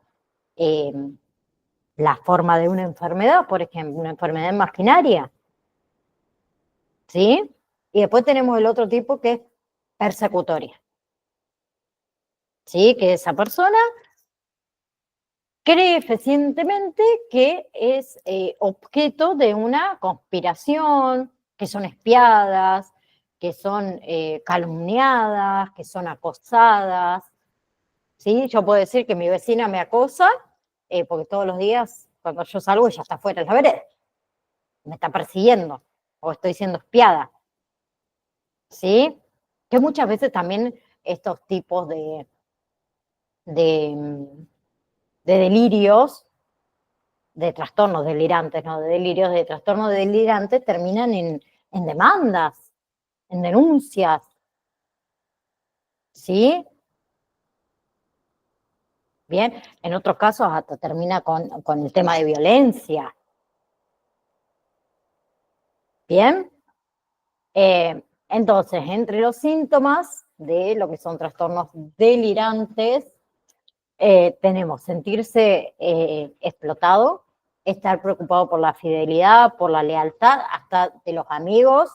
la forma de una enfermedad, por ejemplo, una enfermedad imaginaria, ¿sí? Y después tenemos el otro tipo que es persecutoria, ¿sí? Que esa persona cree fehacientemente que es objeto de una conspiración, que son espiadas, que son calumniadas, que son acosadas, ¿sí? Yo puedo decir que mi vecina me acosa porque todos los días cuando yo salgo ella está fuera de la vereda, me está persiguiendo o estoy siendo espiada, ¿sí? Que muchas veces también estos tipos de, de delirios, de trastornos delirantes, no de delirios, de trastornos delirantes terminan en demandas, en denuncias, ¿sí? Bien, en otros casos hasta termina con el tema de violencia. Bien, entonces, entre los síntomas de lo que son trastornos delirantes, tenemos sentirse explotado, estar preocupado por la fidelidad, por la lealtad, hasta de los amigos,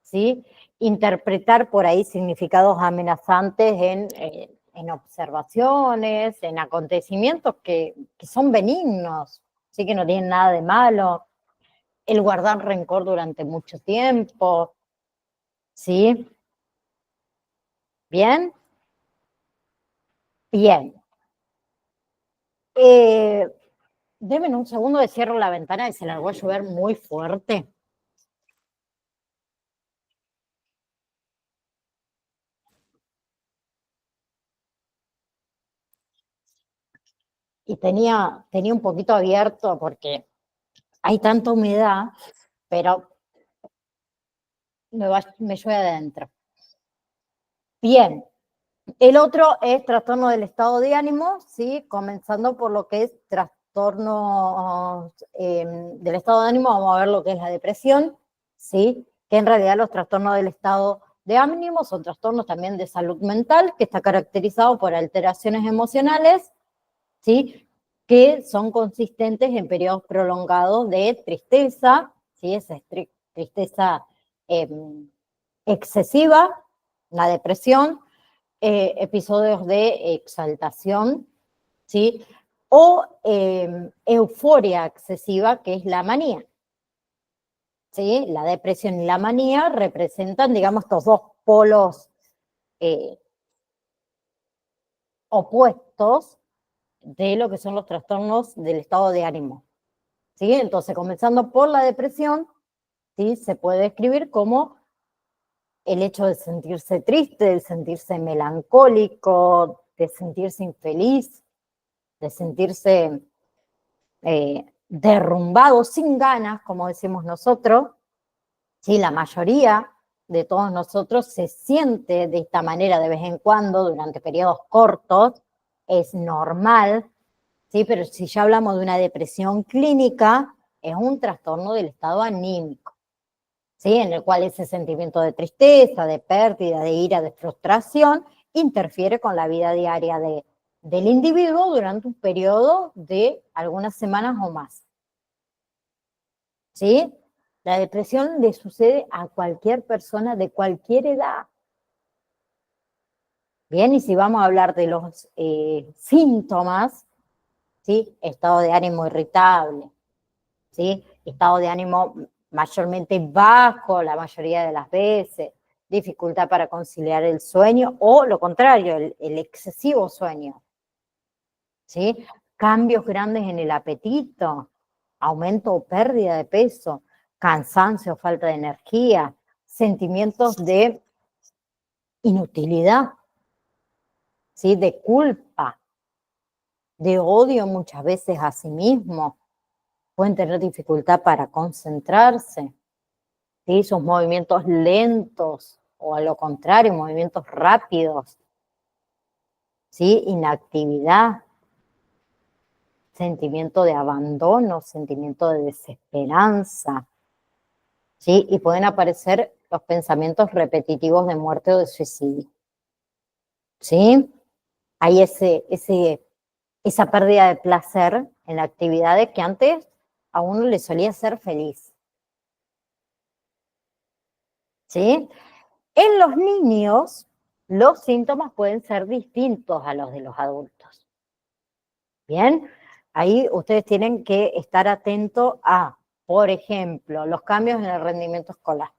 ¿sí? Interpretar por ahí significados amenazantes en observaciones, en acontecimientos que son benignos, ¿sí? Que no tienen nada de malo. El guardar rencor durante mucho tiempo, ¿sí? ¿Bien? Bien. Denme un segundo de cierro la ventana y se largó a llover muy fuerte. Y tenía un poquito abierto porque hay tanta humedad, pero me llueve adentro. Bien, el otro es trastorno del estado de ánimo, ¿sí? Comenzando por lo que es trastorno del estado de ánimo, vamos a ver lo que es la depresión, ¿sí? Que en realidad los trastornos del estado de ánimo son trastornos también de salud mental, que está caracterizado por alteraciones emocionales, ¿sí? Que son consistentes en periodos prolongados de tristeza, ¿sí? Esa tristeza excesiva, la depresión, episodios de exaltación, ¿sí? O euforia excesiva, que es la manía, ¿sí? La depresión y la manía representan, digamos, estos dos polos eh, opuestos de lo que son los trastornos del estado de ánimo, ¿sí? Entonces, comenzando por la depresión, ¿sí? Se puede describir como el hecho de sentirse triste, de sentirse melancólico, de sentirse infeliz, de sentirse derrumbado, sin ganas, como decimos nosotros, ¿sí? La mayoría de todos nosotros se siente de esta manera de vez en cuando, durante periodos cortos, es normal, ¿sí? Pero si ya hablamos de una depresión clínica, es un trastorno del estado anímico, ¿sí? En el cual ese sentimiento de tristeza, de pérdida, de ira, de frustración, interfiere con la vida diaria del individuo durante un periodo de algunas semanas o más, ¿sí? La depresión le sucede a cualquier persona de cualquier edad. Bien, y si vamos a hablar de los síntomas, ¿sí? Estado de ánimo irritable, ¿sí? Estado de ánimo mayormente bajo la mayoría de las veces, dificultad para conciliar el sueño o lo contrario, el excesivo sueño, ¿sí? Cambios grandes en el apetito, aumento o pérdida de peso, cansancio, falta de energía, sentimientos de inutilidad, ¿sí? De culpa, de odio muchas veces a sí mismo, pueden tener dificultad para concentrarse, ¿sí? Sus movimientos lentos o a lo contrario, movimientos rápidos, ¿sí? Inactividad, sentimiento de abandono, sentimiento de desesperanza, ¿sí? Y pueden aparecer los pensamientos repetitivos de muerte o de suicidio, ¿sí? Hay esa pérdida de placer en actividades que antes a uno le solía ser feliz, ¿sí? En los niños, los síntomas pueden ser distintos a los de los adultos. Bien, ahí ustedes tienen que estar atentos a, por ejemplo, los cambios en el rendimiento escolar,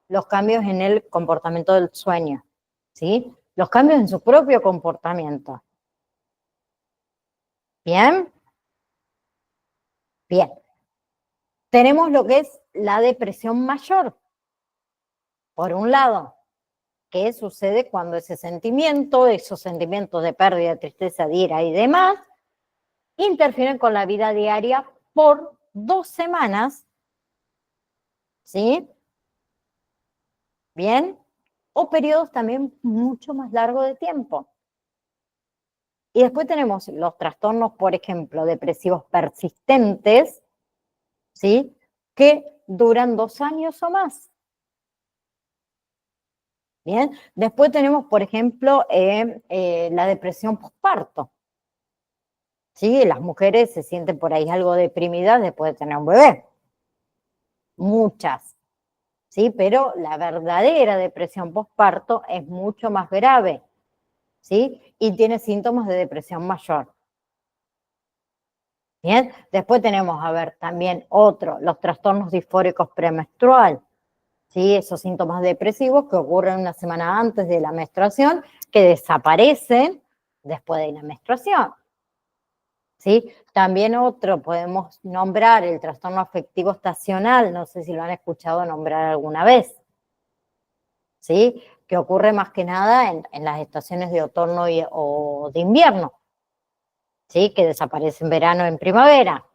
los cambios en el comportamiento del sueño, ¿sí? Los cambios en su propio comportamiento. ¿Bien? Bien. Tenemos lo que es la depresión mayor. Por un lado, ¿qué sucede cuando ese sentimiento, esos sentimientos de pérdida, tristeza, de ira y demás, interfieren con la vida diaria por 2 semanas, ¿sí? Bien, o periodos también mucho más largos de tiempo. Y después tenemos los trastornos, por ejemplo, depresivos persistentes, ¿sí? Que duran 2 años o más. Bien, después tenemos, por ejemplo, la depresión postparto. ¿Sí? Las mujeres se sienten por ahí algo deprimidas después de tener un bebé. Muchas. ¿Sí? Pero la verdadera depresión postparto es mucho más grave, ¿sí? Y tiene síntomas de depresión mayor. Bien, después tenemos, a ver, también los trastornos disfóricos premenstrual, ¿sí? Esos síntomas depresivos que ocurren una semana antes de la menstruación, que desaparecen después de la menstruación, ¿sí? También podemos nombrar el trastorno afectivo estacional, no sé si lo han escuchado nombrar alguna vez, ¿sí? Que ocurre más que nada en las estaciones de otoño o de invierno, ¿sí? Que desaparece en verano, en primavera,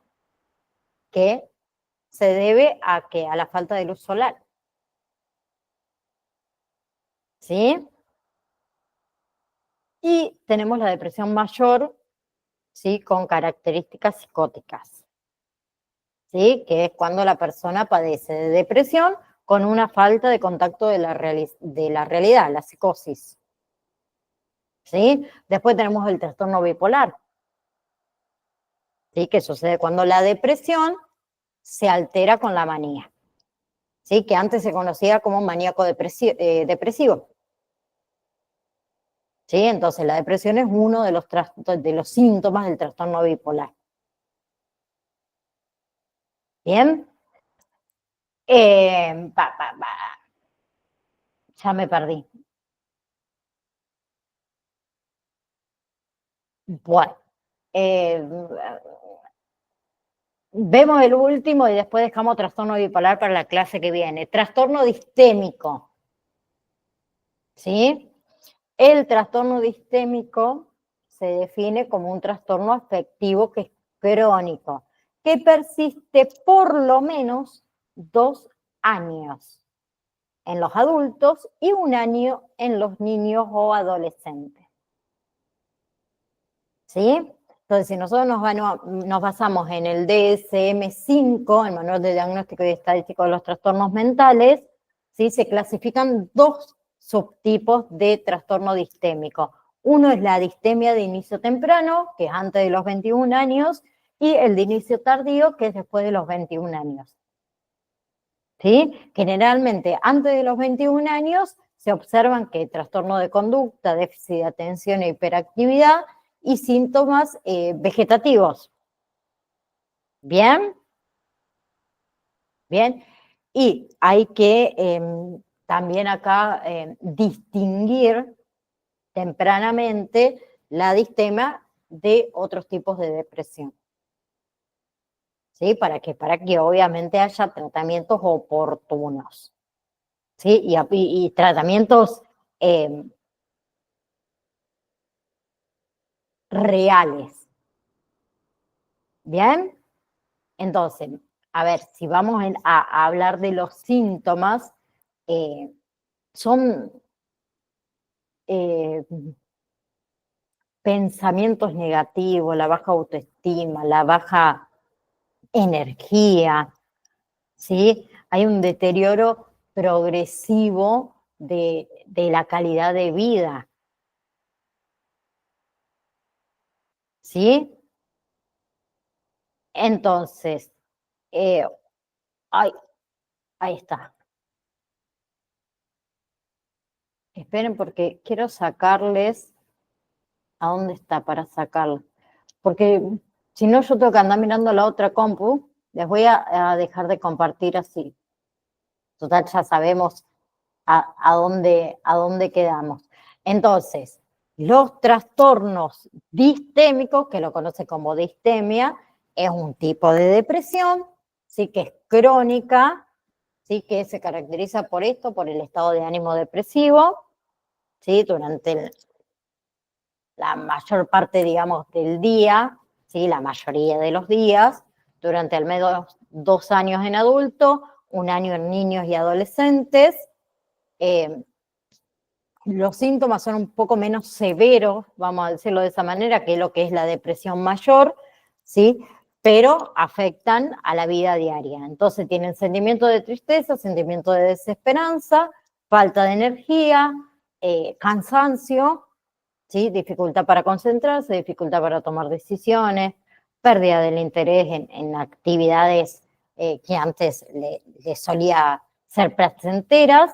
que se debe a la falta de luz solar, ¿sí? Y tenemos la depresión mayor, ¿sí? Con características psicóticas, ¿sí? Que es cuando la persona padece de depresión con una falta de contacto de la realidad, la psicosis, ¿sí? Después tenemos el trastorno bipolar, ¿sí? Que sucede cuando la depresión se altera con la manía, ¿sí? Que antes se conocía como maníaco depresivo, ¿sí? Entonces la depresión es uno de los síntomas del trastorno bipolar. ¿Bien? Eh, pa, pa, pa. Ya me perdí. Bueno, eh, vemos el último y después dejamos trastorno bipolar para la clase que viene. Trastorno distémico, ¿sí? El trastorno distémico se define como un trastorno afectivo que es crónico, que persiste por lo menos 2 años en los adultos y 1 año en los niños o adolescentes, ¿sí? Entonces, si nosotros nos basamos en el DSM-5, el Manual de Diagnóstico y Estadístico de los Trastornos Mentales, ¿sí? Se clasifican 2 subtipos de trastorno distémico. Uno es la distemia de inicio temprano, que es antes de los 21 años, y el de inicio tardío, que es después de los 21 años. ¿Sí? Generalmente, antes de los 21 años, se observan que trastorno de conducta, déficit de atención e hiperactividad, y síntomas vegetativos. ¿Bien? Bien. Y hay que también acá distinguir tempranamente la distemia de otros tipos de depresión. ¿Sí? Para que obviamente haya tratamientos oportunos. ¿Sí? Y tratamientos reales. ¿Bien? Entonces, a ver, si vamos a hablar de los síntomas, son pensamientos negativos, la baja autoestima, la baja energía, ¿sí? Hay un deterioro progresivo de la calidad de vida, ¿sí? Entonces, ay, ahí está. Esperen porque quiero sacarles. ¿A dónde está para sacarlo? Porque si no, yo tengo que andar mirando la otra compu. Les voy a dejar de compartir así. Total, ya sabemos a dónde quedamos. Entonces, los trastornos distémicos, que lo conoce como distemia, es un tipo de depresión, sí que es crónica, sí que se caracteriza por esto, por el estado de ánimo depresivo, sí, durante la mayor parte, digamos, del día, ¿sí? La mayoría de los días, durante al menos 2 años en adulto, 1 año en niños y adolescentes. Los síntomas son un poco menos severos, vamos a decirlo de esa manera, que lo que es la depresión mayor, ¿sí? Pero afectan a la vida diaria. Entonces tienen sentimiento de tristeza, sentimiento de desesperanza, falta de energía, cansancio, ¿sí? Dificultad para concentrarse, dificultad para tomar decisiones, pérdida del interés en actividades que antes le solía ser placenteras,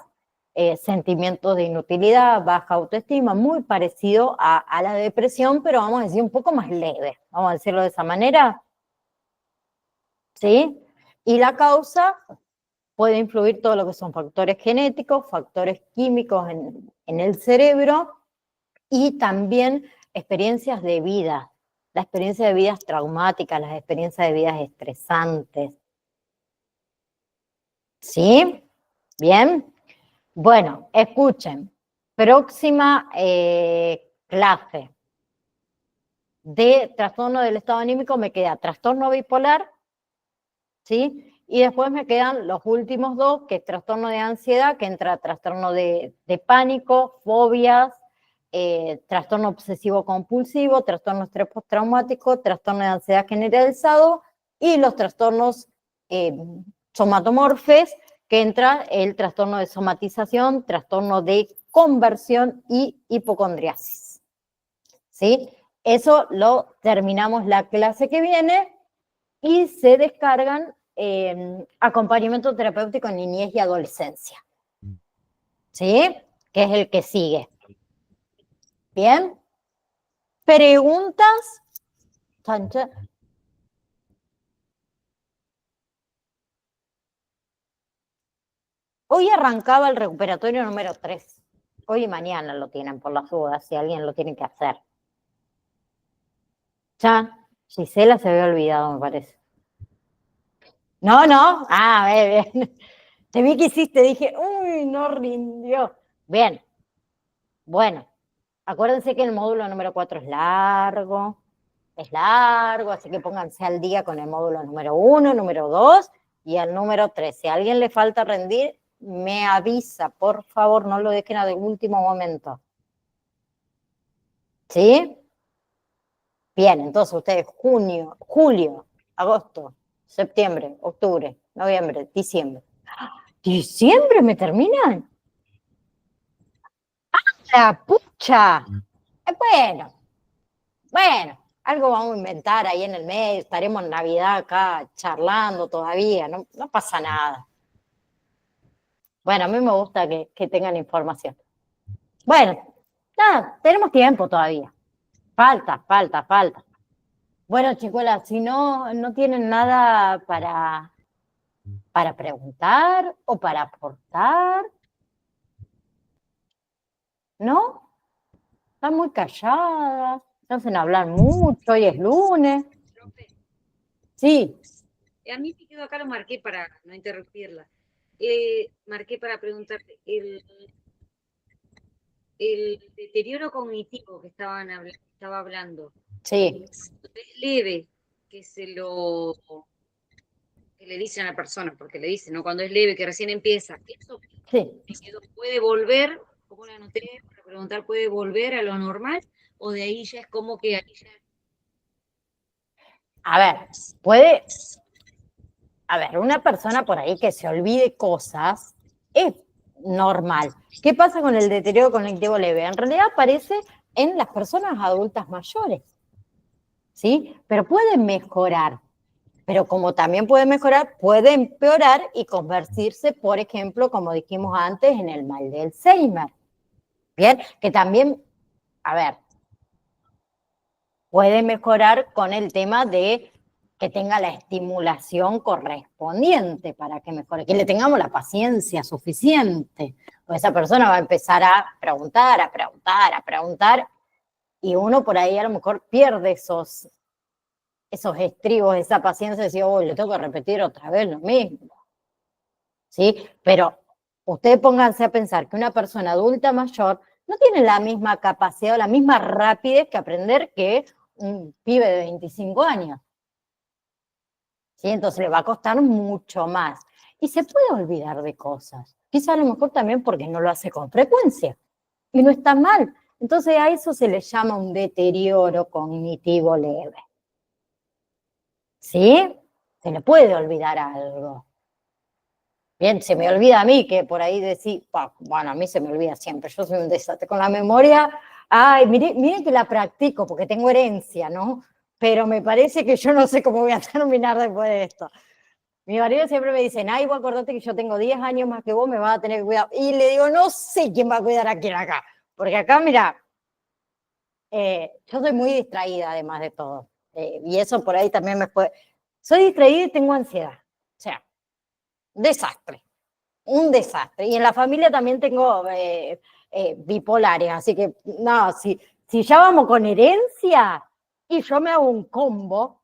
sentimientos de inutilidad, baja autoestima, muy parecido a la depresión, pero vamos a decir un poco más leve, vamos a decirlo de esa manera, ¿sí? Y la causa puede influir todo lo que son factores genéticos, factores químicos en el cerebro, y también experiencias de vida, la experiencia de vidas traumáticas, las experiencias de vidas estresantes. ¿Sí? ¿Bien? Bueno, escuchen, próxima clase de trastorno del estado anímico me queda trastorno bipolar, ¿sí? Y después me quedan los últimos 2, que es trastorno de ansiedad, que entra trastorno de pánico, fobias, trastorno obsesivo compulsivo, trastorno estrés postraumático, trastorno de ansiedad generalizado y los trastornos somatomorfes, que entra el trastorno de somatización, trastorno de conversión y hipocondriasis. ¿Sí? Eso lo terminamos la clase que viene y se descargan acompañamiento terapéutico en niñez y adolescencia, ¿sí? Que es el que sigue. ¿Bien? ¿Preguntas? Sánchez. Hoy arrancaba el recuperatorio número 3. Hoy y mañana lo tienen por las dudas, si alguien lo tiene que hacer. Ya, Gisela se había olvidado, me parece. No, no. Ah, bien. Te vi que hiciste, dije, uy, no rindió. Bien. Bueno, acuérdense que el módulo número 4 es largo, así que pónganse al día con el módulo número 1, número 2 y el número 3. Si a alguien le falta rendir, me avisa, por favor, no lo dejen a de último momento. ¿Sí? Bien, entonces ustedes junio, julio, agosto, septiembre, octubre, noviembre, diciembre. ¿Diciembre me terminan? ¡La pucha! Bueno, algo vamos a inventar ahí en el medio, estaremos en Navidad acá charlando todavía, no pasa nada. Bueno, a mí me gusta que tengan información. Bueno, nada, tenemos tiempo todavía. Falta. Bueno, chicuelas, si no tienen nada para preguntar o para aportar, ¿no? Están muy calladas, no hacen hablar mucho, hoy es lunes. Profe, Sí, a mí me quedó acá, lo marqué para no interrumpirla. Marqué para preguntarte, el deterioro cognitivo que estaba hablando, sí. es leve, que se lo que le dicen a la persona, porque le dicen, ¿no? Cuando es leve, que recién empieza, ¿eso Sí. puede volver, como la anoté para preguntar, puede volver a lo normal? ¿O de ahí ya es como que ahí ya... A ver, puede, a ver, una persona por ahí que se olvide cosas es normal. ¿Qué pasa con el deterioro cognitivo leve? En realidad aparece en las personas adultas mayores, ¿sí? Pero puede mejorar. Pero como también puede mejorar, puede empeorar y convertirse, por ejemplo, como dijimos antes, en el mal de Alzheimer. Bien, que también, a ver, puede mejorar con el tema de que tenga la estimulación correspondiente para que mejore, que le tengamos la paciencia suficiente. Pues esa persona va a empezar a preguntar, a preguntar, a preguntar, y uno por ahí a lo mejor pierde esos estribos, esa paciencia de decir, oh, le tengo que repetir otra vez lo mismo. ¿Sí? Pero ustedes pónganse a pensar que una persona adulta mayor no tiene la misma capacidad o la misma rapidez que aprender que un pibe de 25 años. ¿Sí? Entonces le va a costar mucho más. Y se puede olvidar de cosas. Quizá a lo mejor también porque no lo hace con frecuencia. Y no está mal. Entonces a eso se le llama un deterioro cognitivo leve. ¿Sí? Se le puede olvidar algo. Bien, se me olvida a mí que por ahí decir, bueno, a mí se me olvida siempre, yo soy un desastre con la memoria. Ay, miren que la practico porque tengo herencia, ¿no? Pero me parece que yo no sé cómo voy a terminar después de esto. Mi marido siempre me dice, ay, vos acordate que yo tengo 10 años más que vos, me vas a tener que cuidar. Y le digo, no sé quién va a cuidar a quién acá. Porque acá, mira, yo soy muy distraída además de todo. Y eso por ahí también me puede... Soy distraída y tengo ansiedad. O sea, desastre. Un desastre. Y en la familia también tengo bipolares, así que no, si ya vamos con herencia y yo me hago un combo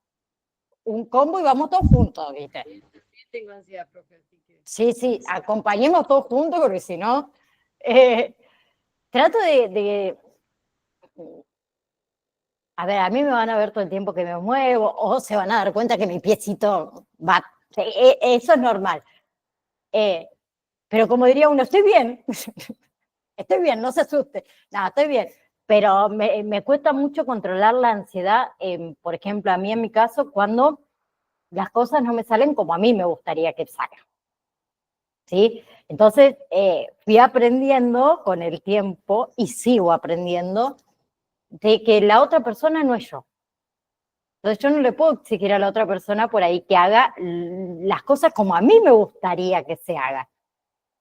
y vamos todos juntos, ¿viste? Tengo ansiedad, profe, así que... Sí, acompañemos todos juntos porque si no, trato a ver, a mí me van a ver todo el tiempo que me muevo o se van a dar cuenta que mi piecito va, eso es normal. Pero como diría uno, estoy bien, estoy bien, no se asuste, no, estoy bien, pero me cuesta mucho controlar la ansiedad, por ejemplo, a mí en mi caso, cuando las cosas no me salen como a mí me gustaría que salgan, ¿sí? Entonces, fui aprendiendo con el tiempo y sigo aprendiendo de que la otra persona no es yo. Entonces yo no le puedo exigir a la otra persona por ahí que haga las cosas como a mí me gustaría que se hagan.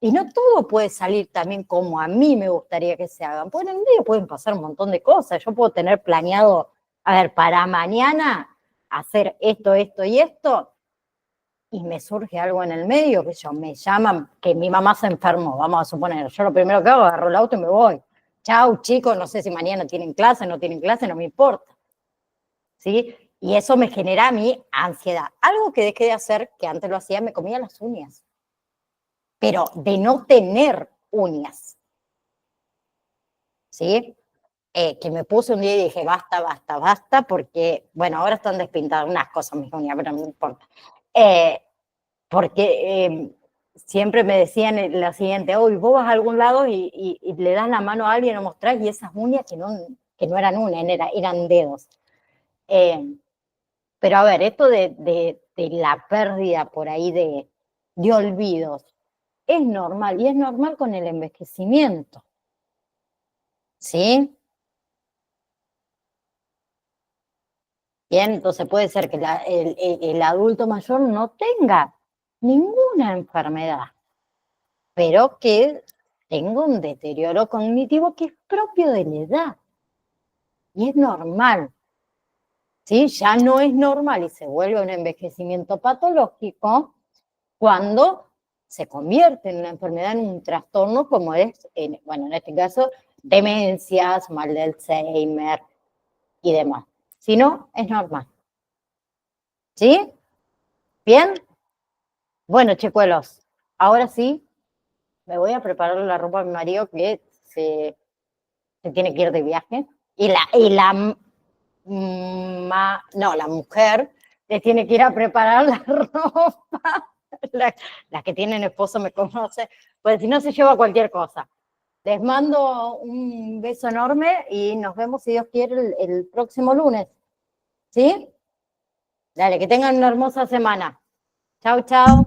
Y no todo puede salir también como a mí me gustaría que se hagan. Pues en el medio pueden pasar un montón de cosas. Yo puedo tener planeado, a ver, para mañana hacer esto, esto y esto, y me surge algo en el medio, que yo me llaman, que mi mamá se enfermó, vamos a suponer. Yo lo primero que hago, agarro el auto y me voy. Chau, chicos, no sé si mañana tienen clase, no tienen clase, no me importa. ¿Sí? Y eso me genera a mí ansiedad. Algo que dejé de hacer, que antes lo hacía, me comía las uñas. Pero de no tener uñas. ¿Sí? Que me puse un día y dije, basta, basta, basta, porque, bueno, ahora están despintadas unas cosas mis uñas, pero no importa. Porque siempre me decían lo siguiente, hoy vos vas a algún lado y le das la mano a alguien o mostrás y esas uñas que no eran uñas, eran dedos. Pero a ver, esto de la pérdida por ahí de olvidos, es normal, y es normal con el envejecimiento. ¿Sí? Bien, entonces puede ser que el adulto mayor no tenga ninguna enfermedad, pero que tenga un deterioro cognitivo que es propio de la edad. Y es normal. ¿Sí? Ya no es normal y se vuelve un envejecimiento patológico cuando se convierte en una enfermedad, en un trastorno como es, bueno, en este caso, demencias, mal de Alzheimer y demás. Si no, es normal. ¿Sí? ¿Bien? Bueno, chicuelos, ahora sí, me voy a preparar la ropa a mi marido que se tiene que ir de viaje. Y la mujer les tiene que ir a preparar la ropa. Las que tienen esposo me conocen, pues si no se lleva cualquier cosa. Les mando un beso enorme y nos vemos, si Dios quiere, el próximo lunes. ¿Sí? Dale, que tengan una hermosa semana. Chau, chau.